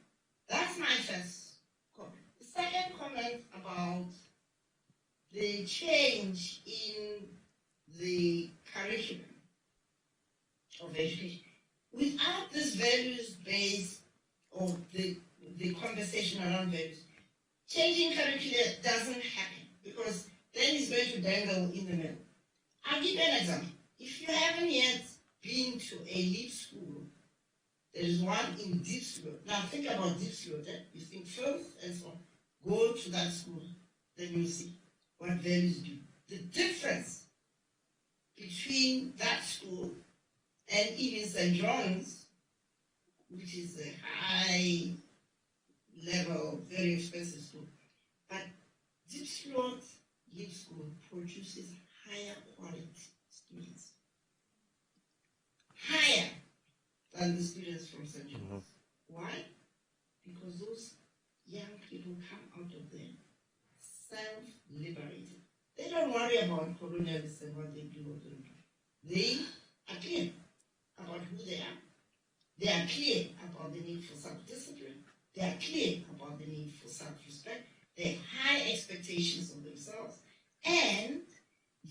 that's my first comment. The second comment about the change in the curriculum of education. Without this values-based or the conversation around values, changing curriculum doesn't happen because then it's going to dangle in the middle. I'll give you an example. If you haven't yet been to a LEAP school, there is one in Diepsloot. Now think about Diepsloot. You think first and so on. Go to that school, then you'll see what values do. The difference between that school and even St. John's, which is a high level, very expensive school. But Diepsloot LEAP School produces higher quality students. Higher than the students from St. John's. Why? Because those young people come out of there self-liberated. They don't worry about colonialists and what they do or don't do. They are clear about who they are. They are clear about the need for self-discipline. They are clear about the need for self-respect. They have high expectations of themselves. And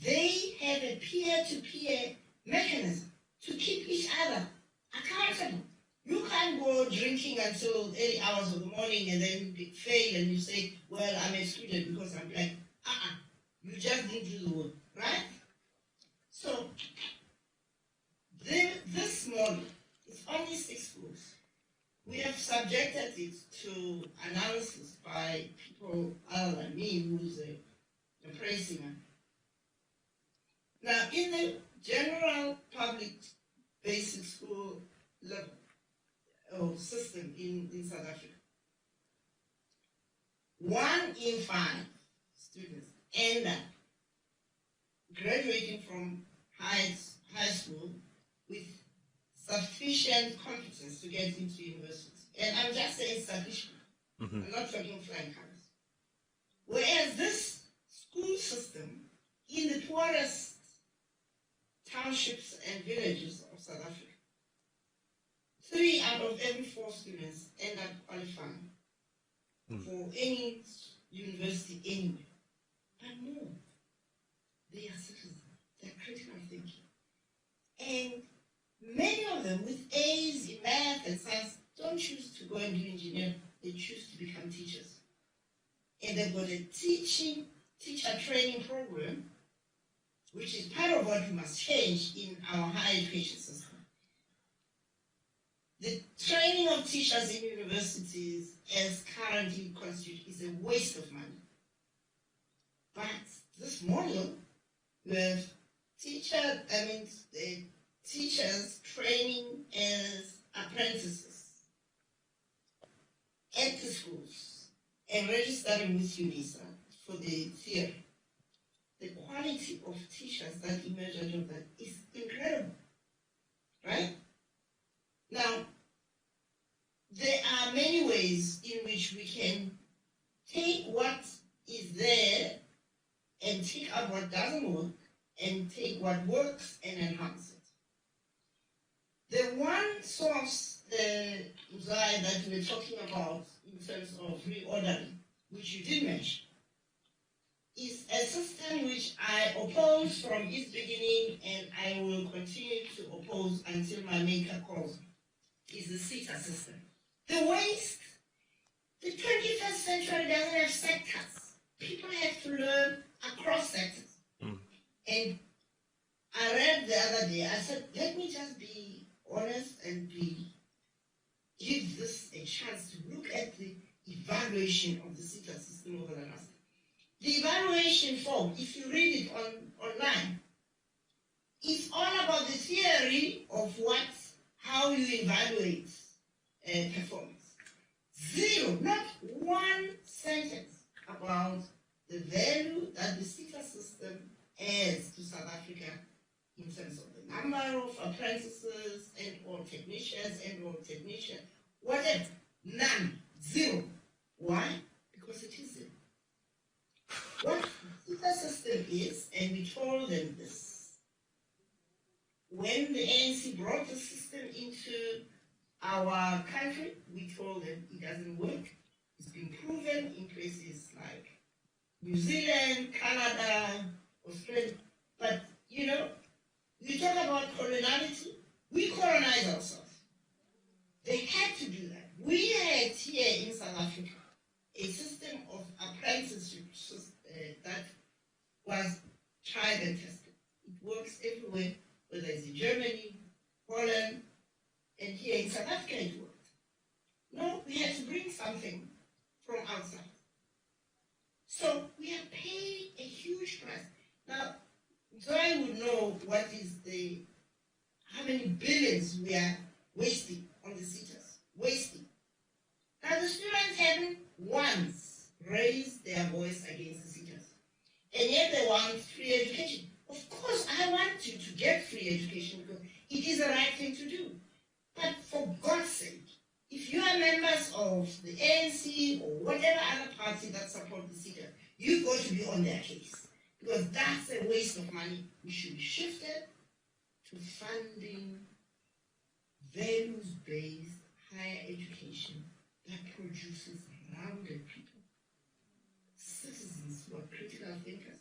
they have a peer-to-peer mechanism to keep each other accountable. You can't go drinking until early hours of the morning and then fail and you say, well, I'm excluded because I'm black. You just didn't do the work, right? So, this model is only 6 schools. We have subjected it to analysis by people other than me, who's a praise singer. Now, in the general public basic school level or system in South Africa, 1 in 5 students end up graduating from high school with sufficient competence to get into universities. And I'm just saying sufficient. I'm not talking flying colors. Whereas this school system in the poorest townships and villages of South Africa, 3 out of every 4 students end up qualifying for any university anywhere. But no, they are citizens. They're critical thinking. And many of them with A's in math and science don't choose to go and do engineering. They choose to become teachers. And they've got a teacher training program, which is part of what we must change in our higher education system. The training of teachers in universities as currently constituted is a waste of money. But this model, we have the teachers training as apprentices at the schools and registering with UNISA for the theory. The quality of teachers that emerge out of that is incredible, right? Now, there are many ways which we can take what is there and take out what doesn't work and take what works and enhance it. The one source, Uzai, that we're talking about in terms of reordering, which you did mention, is a system which I oppose from its beginning and I will continue to oppose until my maker calls me, is the SETA system. The waste, the 21st century doesn't have sectors. People have to learn across sectors. And I read the other day, I said, let me just be honest and give this a chance to look at the evaluation of the SETA system over the last. The evaluation form, if you read it online, it's all about the theory of how you evaluate performance. Zero, not one sentence about the value that the SETA system adds to South Africa in terms of the number of apprentices and/or technicians whatever. None. Zero. Why? Because it is zero. What the SETA system is, and we told them this, when the ANC brought the system into our country, we told them it doesn't work. It's been proven in places like New Zealand, Canada, Australia. But, you talk about coloniality. We colonize ourselves. They had to do that. We had here in South Africa a system of apprenticeship that was tried and tested. It works everywhere, whether it's in Germany, Holland, and here in South Africa it worked. No, we had to bring something from outside. So we have paid a huge price. Now, Zoe would know how many billions we are wasting on the SETAs. Wasting. Now the students haven't once raised their voice against the SETAs. And yet they want free education. Of course, I want you to get free education because it is the right thing to do. But for God's sake, if you are members of the ANC or whatever other party that support the SETA, you've got to be on their case. Because that's a waste of money. We should be shifted to funding values-based higher education that produces rounded people, citizens who are critical thinkers.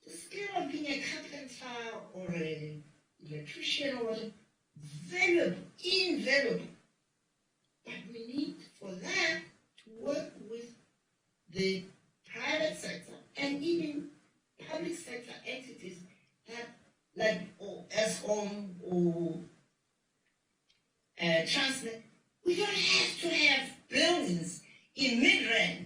The skill of being a carpenter or an electrician or whatever, valuable, invaluable. But we need for that to work with the private sector and even public sector entities that, like Eskom or Transnet, we don't have to have buildings in Midrand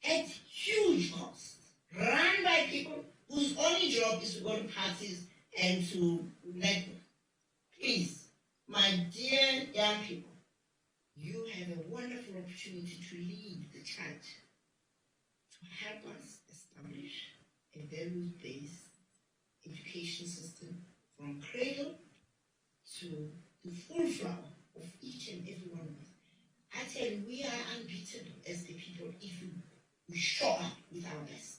at huge costs, run by people whose only job is to go to parties and to network. Please, my dear young people, you have a wonderful opportunity to lead the church, to help us establish a values-based education system from cradle to the full flower of each and every one of us. I tell you, we are unbeatable as a people if we show up with our best.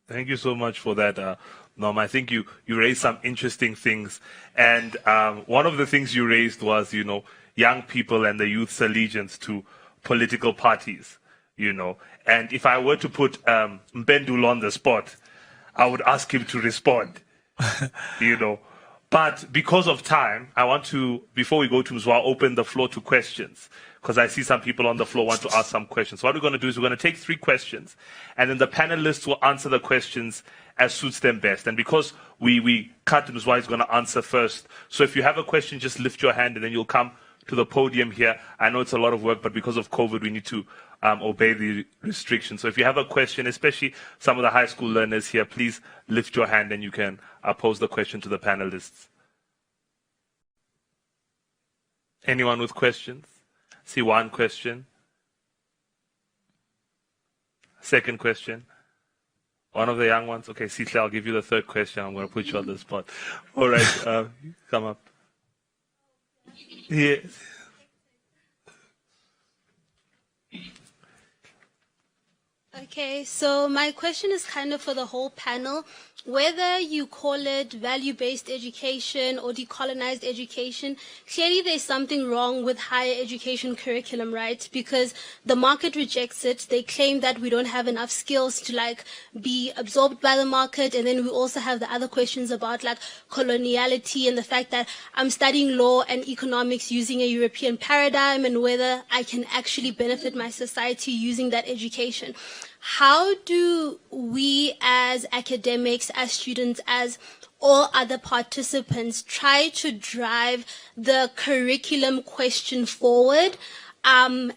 Thank you so much for that, Norm. I think you raised some interesting things. And one of the things you raised was, young people and the youth's allegiance to political parties, And if I were to put Mpendulo on the spot, I would ask him to respond, But because of time, I want to, before we go to Mzwa, open the floor to questions, because I see some people on the floor want to ask some questions. So what we're going to do is we're going to take 3 questions, and then the panelists will answer the questions as suits them best. And because we cut, Mzwa is going to answer first. So if you have a question, just lift your hand, and then you'll come to the podium here. I know it's a lot of work, but because of COVID, we need to obey the restrictions. So if you have a question, especially some of the high school learners here, please lift your hand and you can pose the question to the panelists. Anyone with questions? See one question. Second question. One of the young ones. Okay, Sihle, I'll give you the third question. I'm going to put you on the spot. All right, come up. Yes. Okay, so my question is kind of for the whole panel. Whether you call it value-based education or decolonized education, clearly there's something wrong with higher education curriculum, right? Because the market rejects it. They claim that we don't have enough skills to like be absorbed by the market. And then we also have the other questions about like coloniality and the fact that I'm studying law and economics using a European paradigm and whether I can actually benefit my society using that education. How do we as academics, as students, as all other participants try to drive the curriculum question forward? And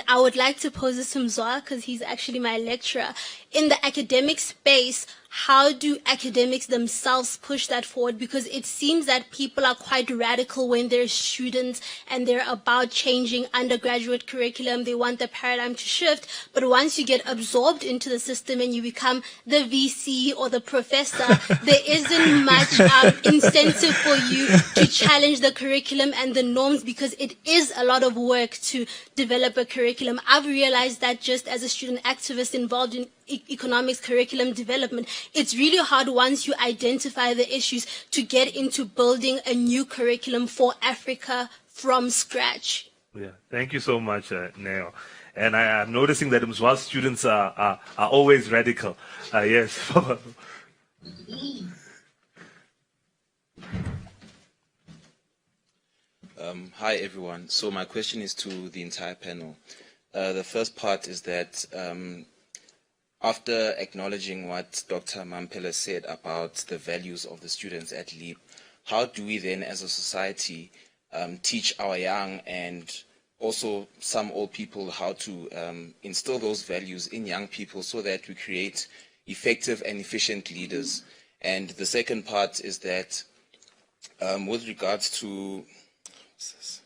I would like to pose this to Mzwa because he's actually my lecturer. In the academic space, how do academics themselves push that forward? Because it seems that people are quite radical when they're students and they're about changing undergraduate curriculum. They want the paradigm to shift. But once you get absorbed into the system and you become the VC or the professor, there isn't much incentive for you to challenge the curriculum and the norms because it is a lot of work to develop a curriculum. I've realized that just as a student activist involved in economics curriculum development, it's really hard once you identify the issues to get into building a new curriculum for Africa from scratch. Yeah, thank you so much, Neo. And I'm noticing that Mzwa's students are always radical. Yes. Hi, everyone. So my question is to the entire panel. The first part is that after acknowledging what Dr. Mampela said about the values of the students at LEAP, how do we then as a society teach our young and also some old people how to instill those values in young people so that we create effective and efficient leaders? And the second part is that with regards to, what's this?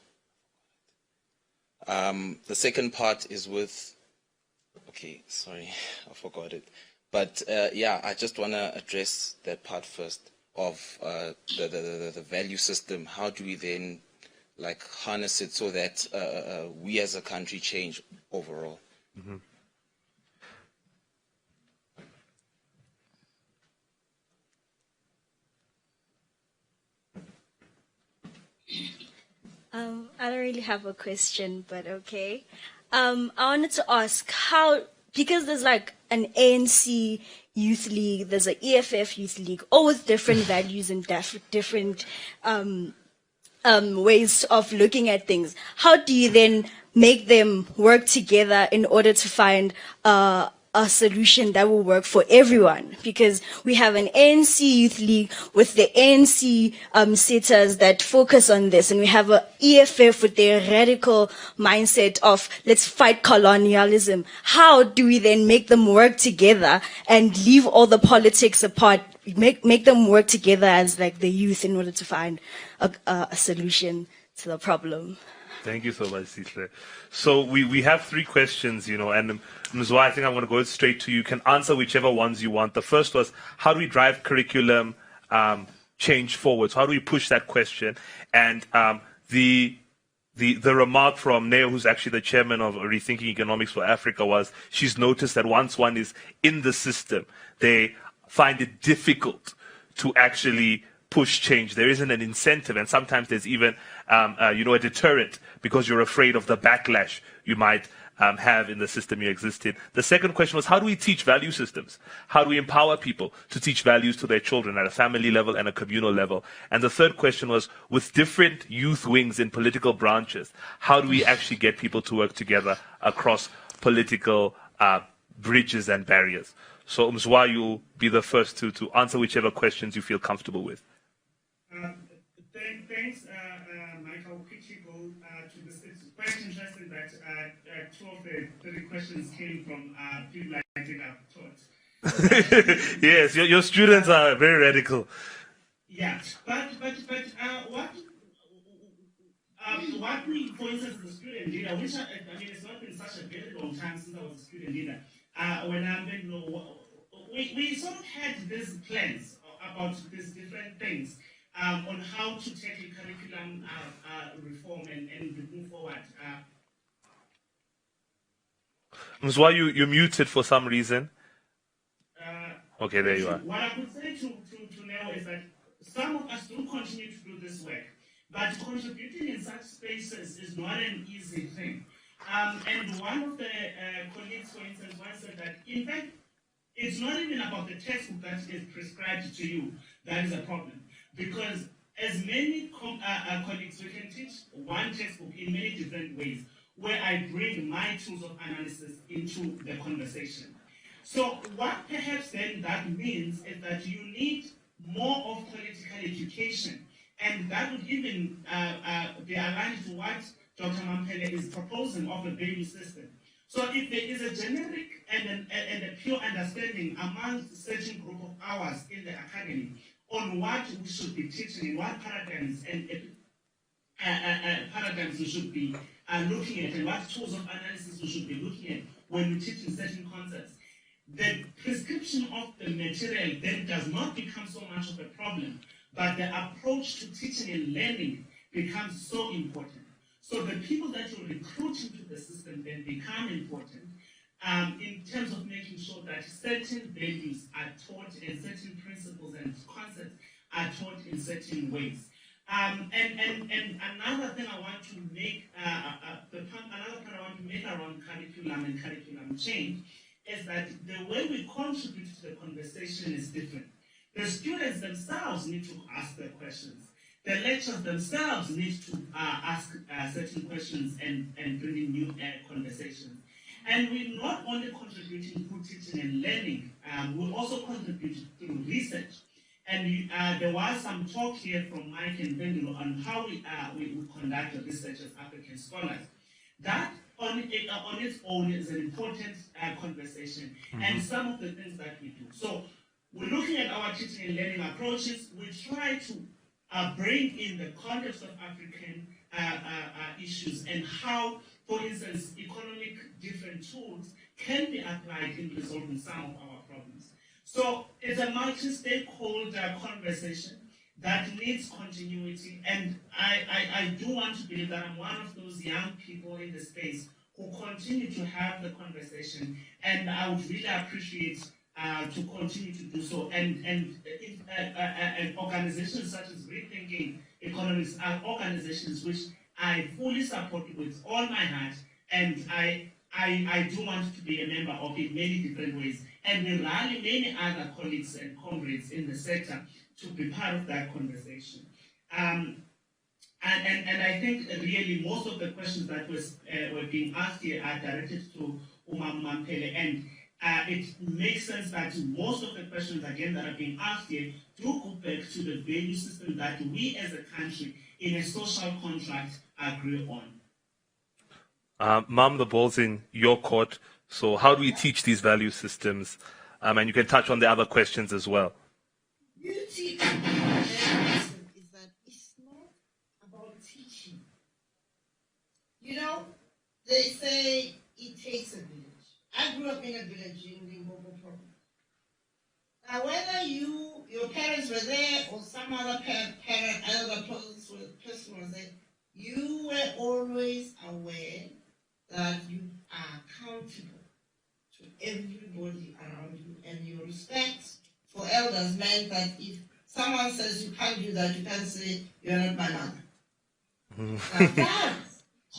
The second part is with, okay, sorry, I forgot it. But yeah, I just want to address that part first of the value system. How do we then like harness it so that we as a country change overall? Mm-hmm. I don't really have a question, but okay. I wanted to ask how, because there's like an ANC youth league, there's an EFF youth league, all with different values and different ways of looking at things. How do you then make them work together in order to find a solution that will work for everyone? Because we have an ANC youth league with the ANC setters that focus on this, and we have a EFF with their radical mindset of let's fight colonialism. How do we then make them work together and leave all the politics apart, make them work together as like the youth in order to find a solution to the problem? Thank you so much, Sihle. So we have three questions, and Mzwa, I think I'm going to go straight to you. You can answer whichever ones you want. The first was, how do we drive curriculum change forward? So how do we push that question? And the remark from Neo, who's actually the chairman of Rethinking Economics for Africa, was she's noticed that once one is in the system, they find it difficult to actually push change. There isn't an incentive, and sometimes there's even a deterrent because you're afraid of the backlash you might have in the system you exist in. The second question was, how do we teach value systems? How do we empower people to teach values to their children at a family level and a communal level? And the third question was, with different youth wings in political branches, how do we actually get people to work together across political bridges and barriers? So Mzwa, you'll be the first to answer whichever questions you feel comfortable with. Thanks, Michael. I'll quickly go to this. It's quite interesting that two of the three questions came from people I think I've taught. Yes, your students are very radical. Yeah, but what we, for instance, the student leader, which I mean, it's not been such a very long time since I was a student leader. When I'm in law, we sort of had these plans about these different things. On how to tackle curriculum reform and move forward. Mzwa, you're muted for some reason. Okay, there you are. What I could say to Neo is that some of us do continue to do this work, but contributing in such spaces is not an easy thing. And one of the colleagues, for instance, once said that, in fact, it's not even about the textbook that is prescribed to you that is a problem. Because as many colleagues, we can teach one textbook in many different ways, where I bring my tools of analysis into the conversation. So what perhaps then that means is that you need more of political education, and that would even be aligned to what Dr. Mampele is proposing of a value system. So if there is a generic and a pure understanding among a certain group of hours in the academy on what we should be teaching and what paradigms and paradigms we should be looking at and what tools of analysis we should be looking at when we teach in certain concepts, the prescription of the material then does not become so much of a problem, but the approach to teaching and learning becomes so important. So the people that you recruit into the system then become important in terms of making sure that certain values are taught and certain principles and concepts are taught in certain ways. And another thing I want to make, another point I want to make around curriculum and curriculum change is that the way we contribute to the conversation is different. The students themselves need to ask their questions. The lecturers themselves need to ask certain questions and bring in new conversations. And we're not only contributing through teaching and learning, we also contribute through research. And there was some talk here from Mike and Bendigo on how we conduct research as African scholars. That on its own is an important conversation, and some of the things that we do. So we're looking at our teaching and learning approaches. We try to bring in the context of African issues and how, for instance, economic different tools can be applied in resolving some of our problems. So it's a multi-stakeholder conversation that needs continuity, and I do want to believe that I'm one of those young people in the space who continue to have the conversation, and I would really appreciate to continue to do so. And organizations such as Rethinking Economics are organizations which I fully support with all my heart, and I do want to be a member of it in many different ways. And we rally many other colleagues and comrades in the sector to be part of that conversation. And I think really most of the questions that were being asked here are directed to Umam Mampele, and it makes sense that most of the questions, again, that are being asked here do go back to the value system that we as a country in a social contract agree on. Mom, the ball's in your court. So how do we teach these value systems? And you can touch on the other questions as well. Beauty of the value system is that it's not about teaching. You know, they say it takes a village. I grew up in a village in Limpopo province. Now, whether your parents were there or some other elder person was there, you were always aware that you are accountable to everybody around you, and your respect for elders meant that if someone says you can't do that, you can't say you're not my mother. Now that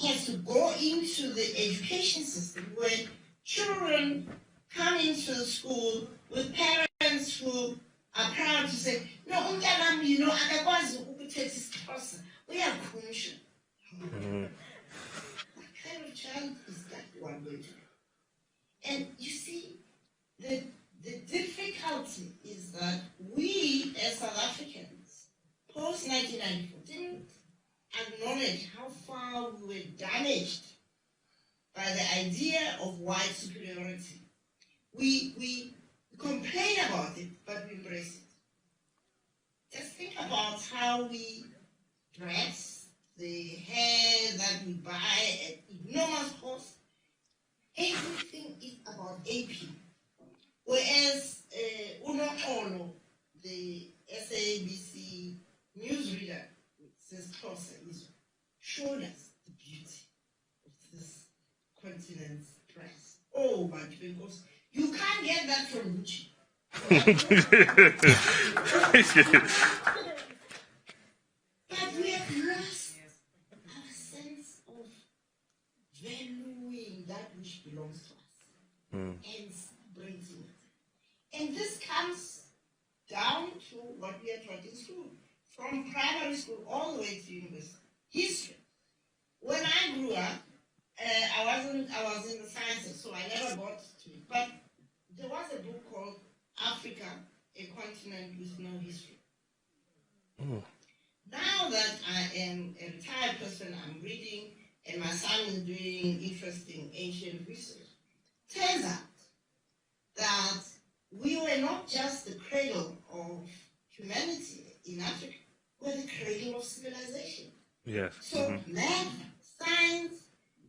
has to go into the education system where children come into the school with parents who are proud to say, no, umntanami, you know, akakwazi ukuthetha isiXhosa, uyakhumsha. What kind of child is that one going to be? And you see, the difficulty is that we as South Africans, post-1994, didn't acknowledge how far we were damaged by the idea of white superiority. We complain about it, but we embrace it. Just think about how we dress, the hair that we buy at enormous cost. Everything is about AP. Whereas Unoxolo, the SABC newsreader, says closer, showed us the beauty of this continent's press. Oh, but because you can't get that from Gucci. But we have lost our sense of valuing that which belongs to us and celebrating it. And this comes down to what we are taught in school, from primary school all the way to university. History. When I grew up, I was in the sciences, so I never got to it. But there was a book called Africa, a Continent with No History. Now that I am a retired person, I'm reading, and my son is doing interesting ancient research. Turns out that we were not just the cradle of humanity in Africa, we're the cradle of civilization. Yes. So math, science,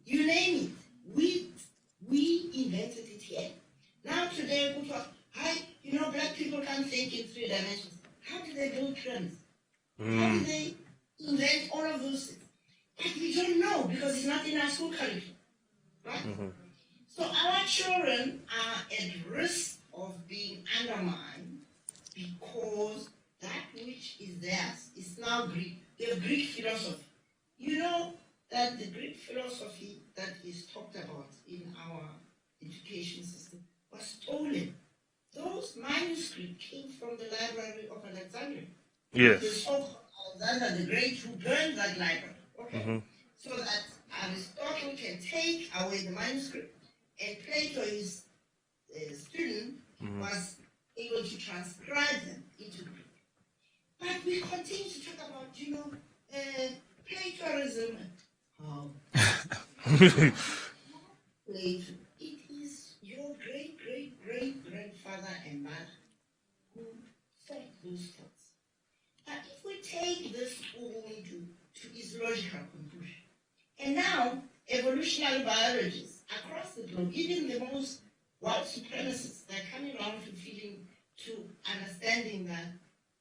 you name it, we invented it here. Now today we talk, black people can't think in 3 dimensions. How do they build pyramids? How do they invent all of those things? But we don't know because it's not in our school curriculum, right? So our children are at risk of being undermined because that which is theirs is now Greek. They have Greek philosophy. You know that the Greek philosophy that is talked about in our education system was stolen. Those manuscripts came from the Library of Alexandria. Yes. The so-called Alexander the Great who burned that library. Okay? So that Aristotle can take away the manuscript, and Plato, his student, was able to transcribe them into Greek. But we continue to talk about, Platonism. Plato. It is your great-great-great-grandfather and mother who thought those thoughts. But if we take this to its logical conclusion, and now evolutionary biologists across the globe, even the most white supremacists, they're coming around to understanding that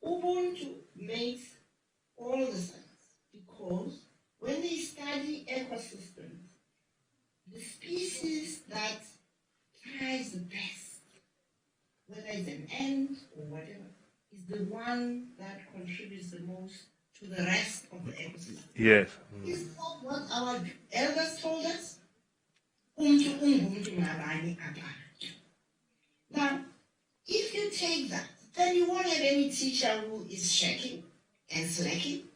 Ubuntu makes all the sense, because when they study ecosystems, the species that thrives the best, whether it's an ant or whatever, is the one that contributes the most to the rest of the ecosystem. Yes. Is that what our elders told us? Now, if you take that, then you won't have any teacher who is checking and slacking,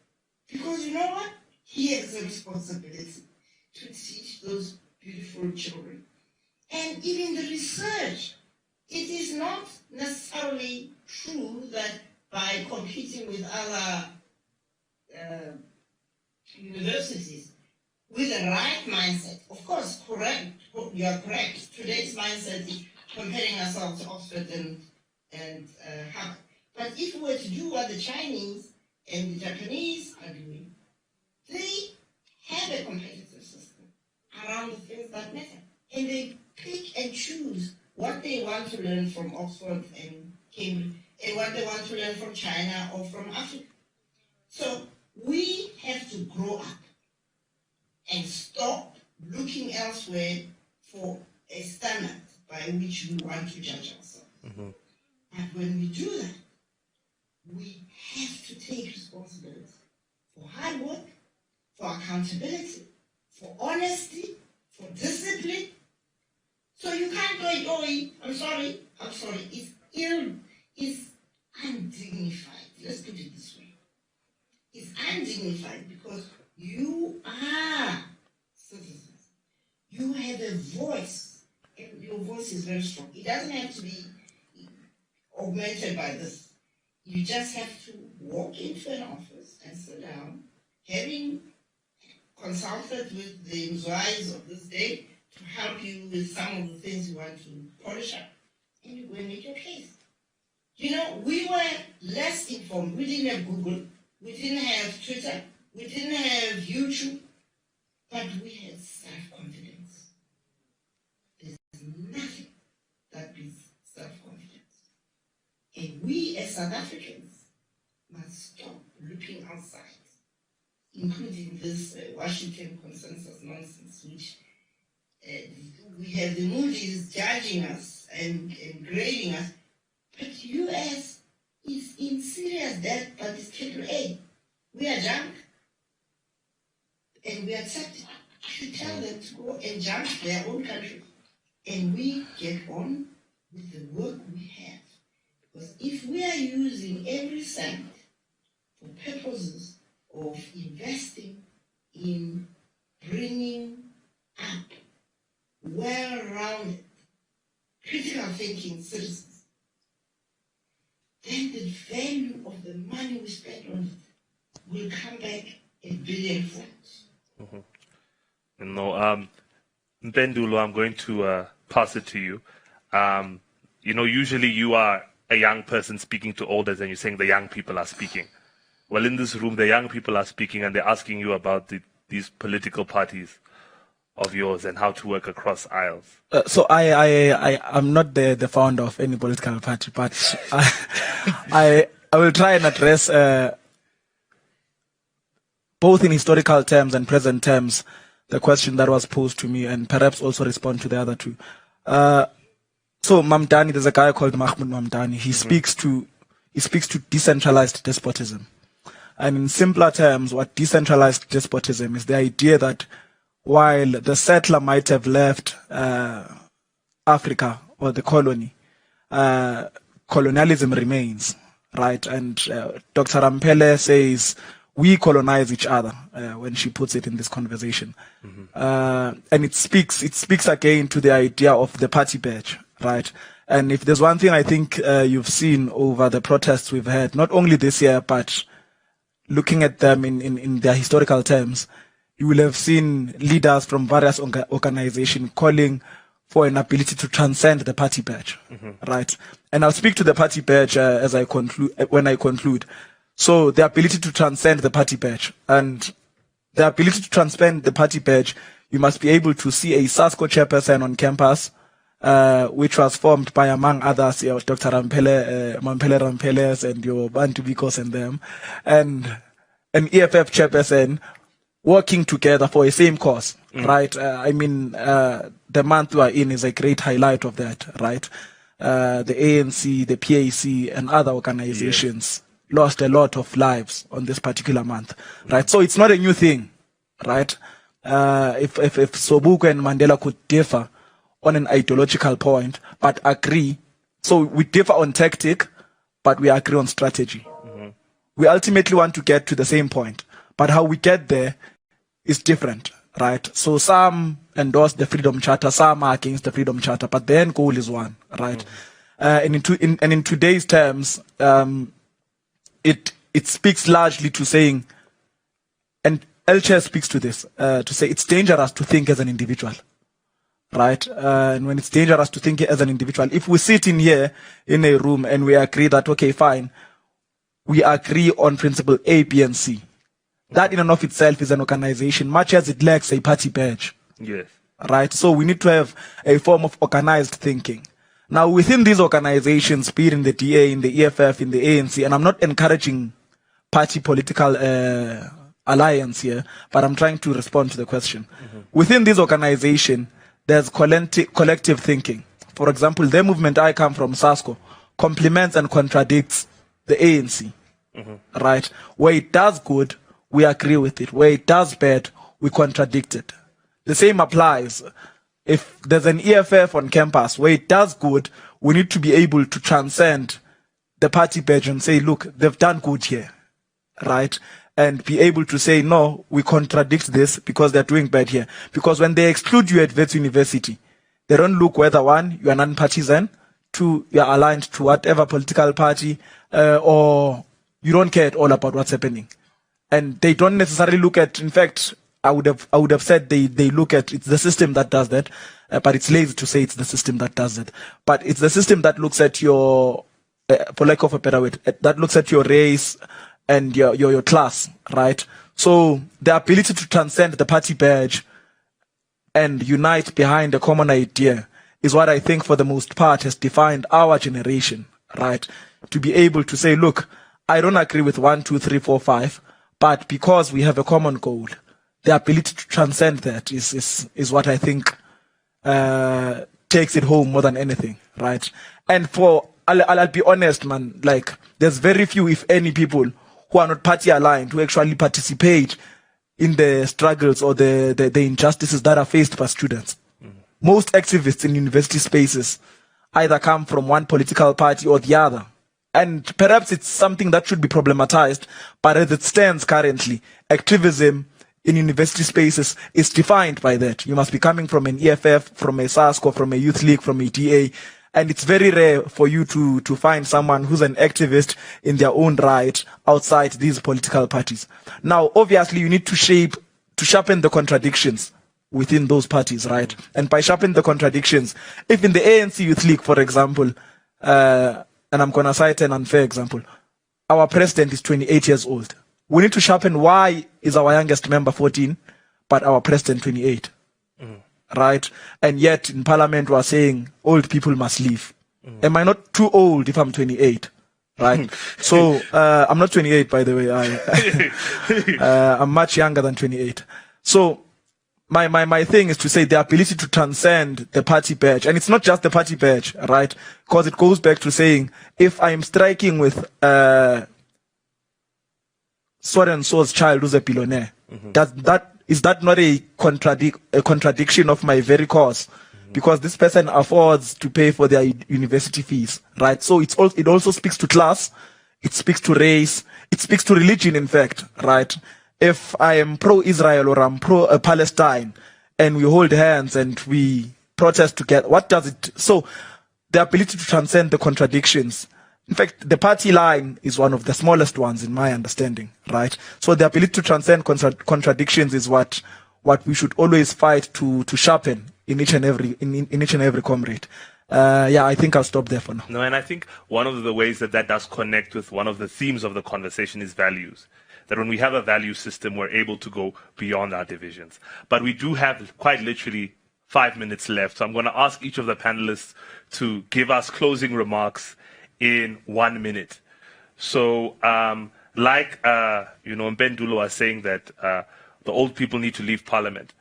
because you know what? He has a responsibility to teach those beautiful children. And even the research, it is not necessarily true that by competing with other universities with the right mindset, of course, correct, you are correct. Today's mindset is comparing ourselves to Oxford and Harvard. But if we were to do what the Chinese and the Japanese are doing, they have a competitive system around the things that matter. And they pick and choose what they want to learn from Oxford and Cambridge and what they want to learn from China or from Africa. So we have to grow up and stop looking elsewhere for a standard by which we want to judge ourselves. And when we do that, we have to take responsibility for hard work, for accountability, for honesty, for discipline. So you can't go, I'm sorry, it's undignified. Let's put it this way. It's undignified because you are citizens. You have a voice, and your voice is very strong. It doesn't have to be augmented by this. You just have to walk into an office and sit down, having consulted with the Mzwais of this day to help you with some of the things you want to polish up, and you go and make your case. We were less informed. We didn't have Google, we didn't have Twitter, we didn't have YouTube, but we had self-confidence. There's nothing that beats self-confidence. And we as South Africans must stop looking outside, including this Washington consensus nonsense, which we have the Moody's judging us and grading us, but US is in serious debt, but it's category A. We are junk, and we accept it. We should tell them to go and junk their own country, and we get on with the work we have. Because if we are using every cent for purposes of investing in bringing up well-rounded, critical thinking citizens, then the value of the money we spend on it will come back a billion-fold. Mpendulo, I'm going to pass it to you. Usually you are a young person speaking to elders and you're saying the young people are speaking. Well, in this room, the young people are speaking and they're asking you about these political parties of yours and how to work across aisles. So I'm not the founder of any political party, but I will try and address both in historical terms and present terms the question that was posed to me, and perhaps also respond to the other two. So Mamdani, there's a guy called Mahmoud Mamdani. He speaks to decentralized despotism. And in simpler terms, what decentralized despotism is the idea that while the settler might have left Africa or the colony, colonialism remains, right? And Dr. Ramphele says we colonize each other when she puts it in this conversation. And it speaks again to the idea of the party badge, right? And if there's one thing I think you've seen over the protests we've had, not only this year, but looking at them in their historical terms, you will have seen leaders from various organizations calling for an ability to transcend the party badge, right? And I'll speak to the party badge when I conclude. So the ability to transcend the party badge, and the ability to transcend the party badge, you must be able to see a SASCO chairperson on campus, which was formed by, among others, Dr. Mamphele Rampheles and your Bantu Bikos and them, and an EFF chairperson working together for a same cause, right? The month we are in is a great highlight of that, right? The ANC, the PAC, and other organizations lost a lot of lives on this particular month, right? So it's not a new thing, right? If Sobukwe and Mandela could differ on an ideological point, but agree, so we differ on tactic, but we agree on strategy. We ultimately want to get to the same point, but how we get there is different, right? So some endorse the Freedom Charter, some are against the Freedom Charter, but the end goal is one, right? And in today's terms, it speaks largely to saying, and Elche speaks to this, to say it's dangerous to think as an individual, right? And when it's dangerous to think as an individual, if we sit in here in a room and we agree that, okay, fine, we agree on principle A, B, and C, that in and of itself is an organization, much as it lacks a party badge. Yes. Right? So we need to have a form of organized thinking. Now, within these organizations, be it in the DA, in the EFF, in the ANC, and I'm not encouraging party political alliance here, but I'm trying to respond to the question. Within this organization, there's collective thinking. For example, the movement I come from, SASCO, complements and contradicts the ANC. Right? Where it does good, we agree with it. Where it does bad, we contradict it. The same applies. If there's an EFF on campus where it does good, we need to be able to transcend the party badge and say, look, they've done good here, right? And be able to say, no, we contradict this because they're doing bad here. Because when they exclude you at Wits University, they don't look whether one, you are non-partisan, two, you are aligned to whatever political party, or you don't care at all about what's happening. And they don't necessarily look at, in fact, I would have said they look at, it's the system that does that, but it's lazy to say it's the system that does it. But it's the system that looks at your, for lack of a better word, that looks at your race and your class, right? So the ability to transcend the party badge and unite behind a common idea is what I think for the most part has defined our generation, right? To be able to say, look, I don't agree with 1, 2, 3, 4, 5, but because we have a common goal, the ability to transcend that is what I think takes it home more than anything, right? And I'll be honest, man, like, there's very few, if any, people who are not party aligned who actually participate in the struggles or the injustices that are faced by students. Most activists in university spaces either come from one political party or the other. And perhaps it's something that should be problematized, but as it stands currently, activism in university spaces is defined by that. You must be coming from an EFF, from a SASCO, from a youth league, from a DA. And it's very rare for you to find someone who's an activist in their own right outside these political parties. Now, obviously, you need to sharpen the contradictions within those parties, right? And by sharpen the contradictions, if in the ANC Youth League, for example, and I'm going to cite an unfair example, our president is 28 years old. We need to sharpen why is our youngest member 14, but our president 28. Right? And yet in parliament we are saying old people must leave. Am I not too old if I'm 28? Right? So I'm not 28, by the way. I'm much younger than 28. So my thing is to say the ability to transcend the party badge, and it's not just the party badge, right? Because it goes back to saying if I'm striking with so and so's child who's a billionaire, is that not a contradiction of my very cause? Because this person affords to pay for their university fees, right? So it also speaks to class, it speaks to race, it speaks to religion, in fact, right? If I am pro-Israel or I'm pro-Palestine and we hold hands and we protest together, what does it? So the ability to transcend the contradictions. In fact, the party line is one of the smallest ones in my understanding, right? So the ability to transcend contradictions is what we should always fight to sharpen in each and every comrade. I think I'll stop there for now. No, and I think one of the ways that does connect with one of the themes of the conversation is values. That when we have a value system, we're able to go beyond our divisions. But we do have quite literally 5 minutes left. So I'm going to ask each of the panelists to give us closing remarks in 1 minute. So, Mpendulo was saying that the old people need to leave parliament.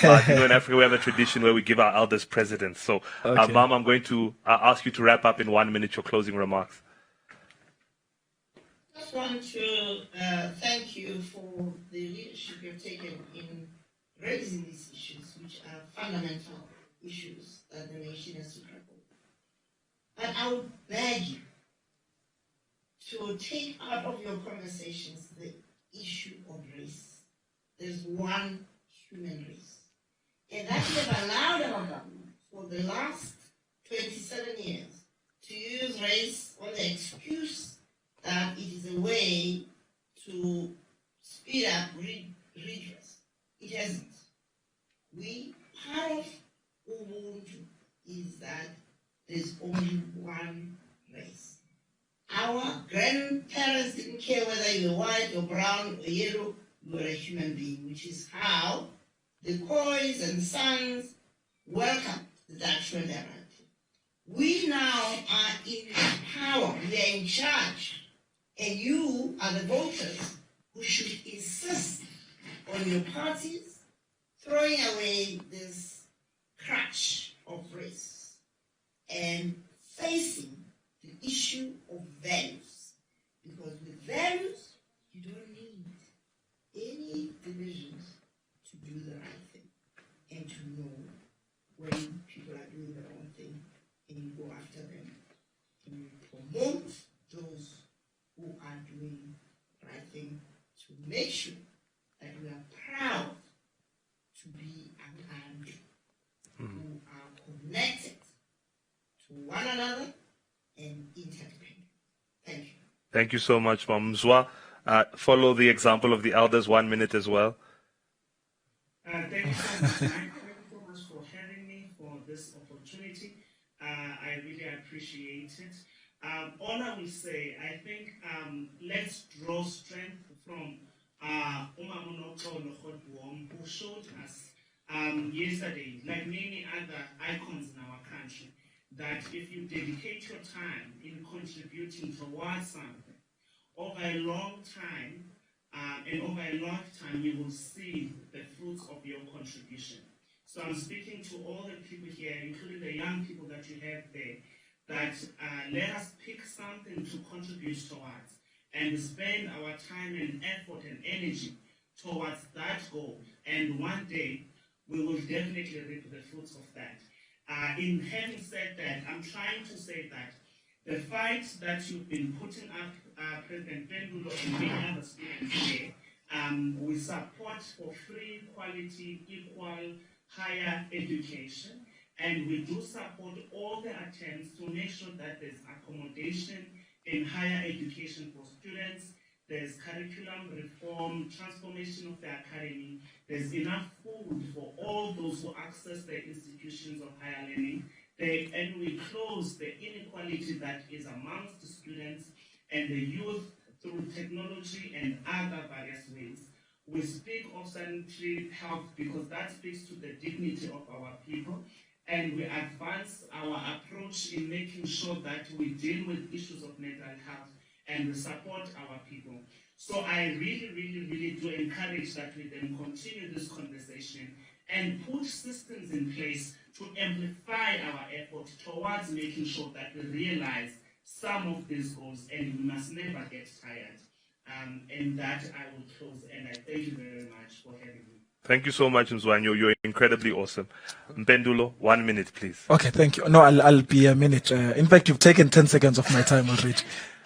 But, in Africa, we have a tradition where we give our elders presidents. So, Okay. Mom, I'm going to ask you to wrap up in 1 minute your closing remarks. I just want to thank you for the leadership you've taken in raising these issues, which are fundamental issues that the nation has to grapple with. But I would beg you to take out of your conversations the issue of race. There's one human race. And that we have allowed our government for the last 27 years to use race on the excuse that it is a way to speed up redress. It hasn't. Part of Ubuntu is that there's only one race. Our grandparents didn't care whether you were white or brown or yellow, you were a human being, which is how the Khois and Sons welcomed the Dutch when they arrived. We now are in power, we are in charge. And you are the voters who should insist on your parties throwing away this crutch of race and facing the issue of values. Because with values, you don't need any divisions to do the right thing and to know when people are doing the wrong thing and you go after them and you promote those who are doing the right thing to make sure that we are proud to be an army who are connected to one another and interdependent. Thank you. Thank you so much, Mom. Mzwa, follow the example of the elders 1 minute as well. Thank you so much, Mike. Thank you so much for having me for this opportunity. I really appreciate it. All I will say, I think let's draw strength from Umamunoko Lohodwom, who showed us yesterday, like many other icons in our country, that if you dedicate your time in contributing towards something, over a long time, and over a lifetime, you will see the fruits of your contribution. So I'm speaking to all the people here, including the young people that you have there, that let us pick something to contribute towards and spend our time and effort and energy towards that goal. And one day, we will definitely reap the fruits of that. In having said that, I'm trying to say that the fight that you've been putting up, President Pendulo and many other students here, we support for free, quality, equal, higher education. And we do support all the attempts to make sure that there's accommodation in higher education for students. There's curriculum reform, transformation of the academy. There's enough food for all those who access the institutions of higher learning. And we close the inequality that is amongst the students and the youth through technology and other various ways. We speak of sanitary health because that speaks to the dignity of our people. And we advance our approach in making sure that we deal with issues of mental health and we support our people. So I really do encourage that we then continue this conversation and put systems in place to amplify our effort towards making sure that we realize some of these goals, and we must never get tired. And that I will close, and I thank you very much for having me. Thank you so much, Mzwanyo. You're incredibly awesome. Mpendulo, 1 minute, please. Okay, thank you. No, I'll be a minute. In fact, you've taken 10 seconds of my time already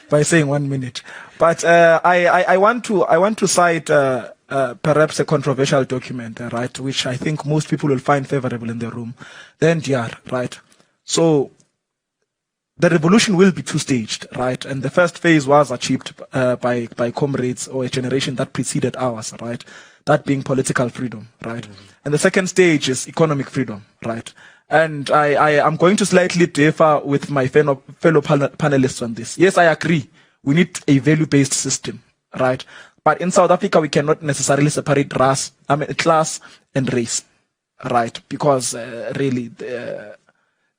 by saying 1 minute. But I want to cite perhaps a controversial document, right, which I think most people will find favorable in the room. The NDR, right? So the revolution will be two-staged, right? And the first phase was achieved by comrades or a generation that preceded ours, right? That being political freedom, right? Mm-hmm. And the second stage is economic freedom, right? And I am going to slightly differ with my fellow panelists on this. Yes, I agree. We need a value-based system, right? But in South Africa, we cannot necessarily separate class and race, right? Because really,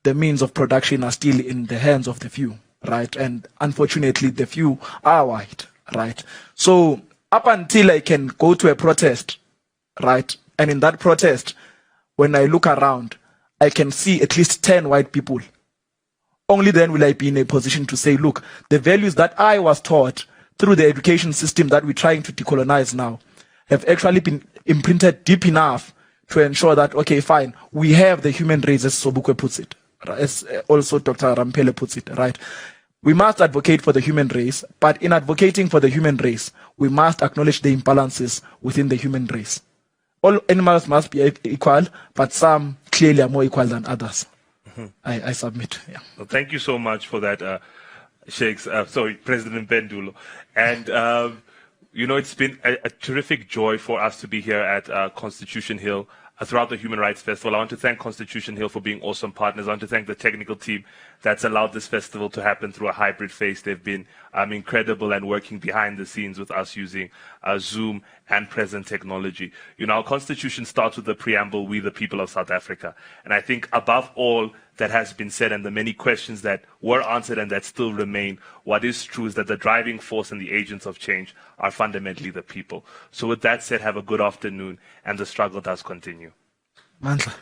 the means of production are still in the hands of the few, right? And unfortunately, the few are white, right? So up until I can go to a protest, right? And in that protest, when I look around, I can see at least 10 white people. Only then will I be in a position to say, look, the values that I was taught through the education system that we're trying to decolonize now have actually been imprinted deep enough to ensure that, okay, fine, we have the human race, as Sobukwe puts it, as also Dr. Ramphele puts it, right? We must advocate for the human race, but in advocating for the human race, we must acknowledge the imbalances within the human race. All animals must be equal, but some clearly are more equal than others. Mm-hmm. I submit. Yeah. Well, thank you so much for that, President Pendulo. And, it's been a terrific joy for us to be here at Constitution Hill throughout the Human Rights Festival. I want to thank Constitution Hill for being awesome partners. I want to thank the technical team that's allowed this festival to happen through a hybrid phase. They've been incredible and working behind the scenes with us using Zoom and present technology. Our Constitution starts with the preamble, "We the people of South Africa." And I think above all that has been said and the many questions that were answered and that still remain, what is true is that the driving force and the agents of change are fundamentally the people. So with that said, have a good afternoon, and the struggle does continue. Mandla.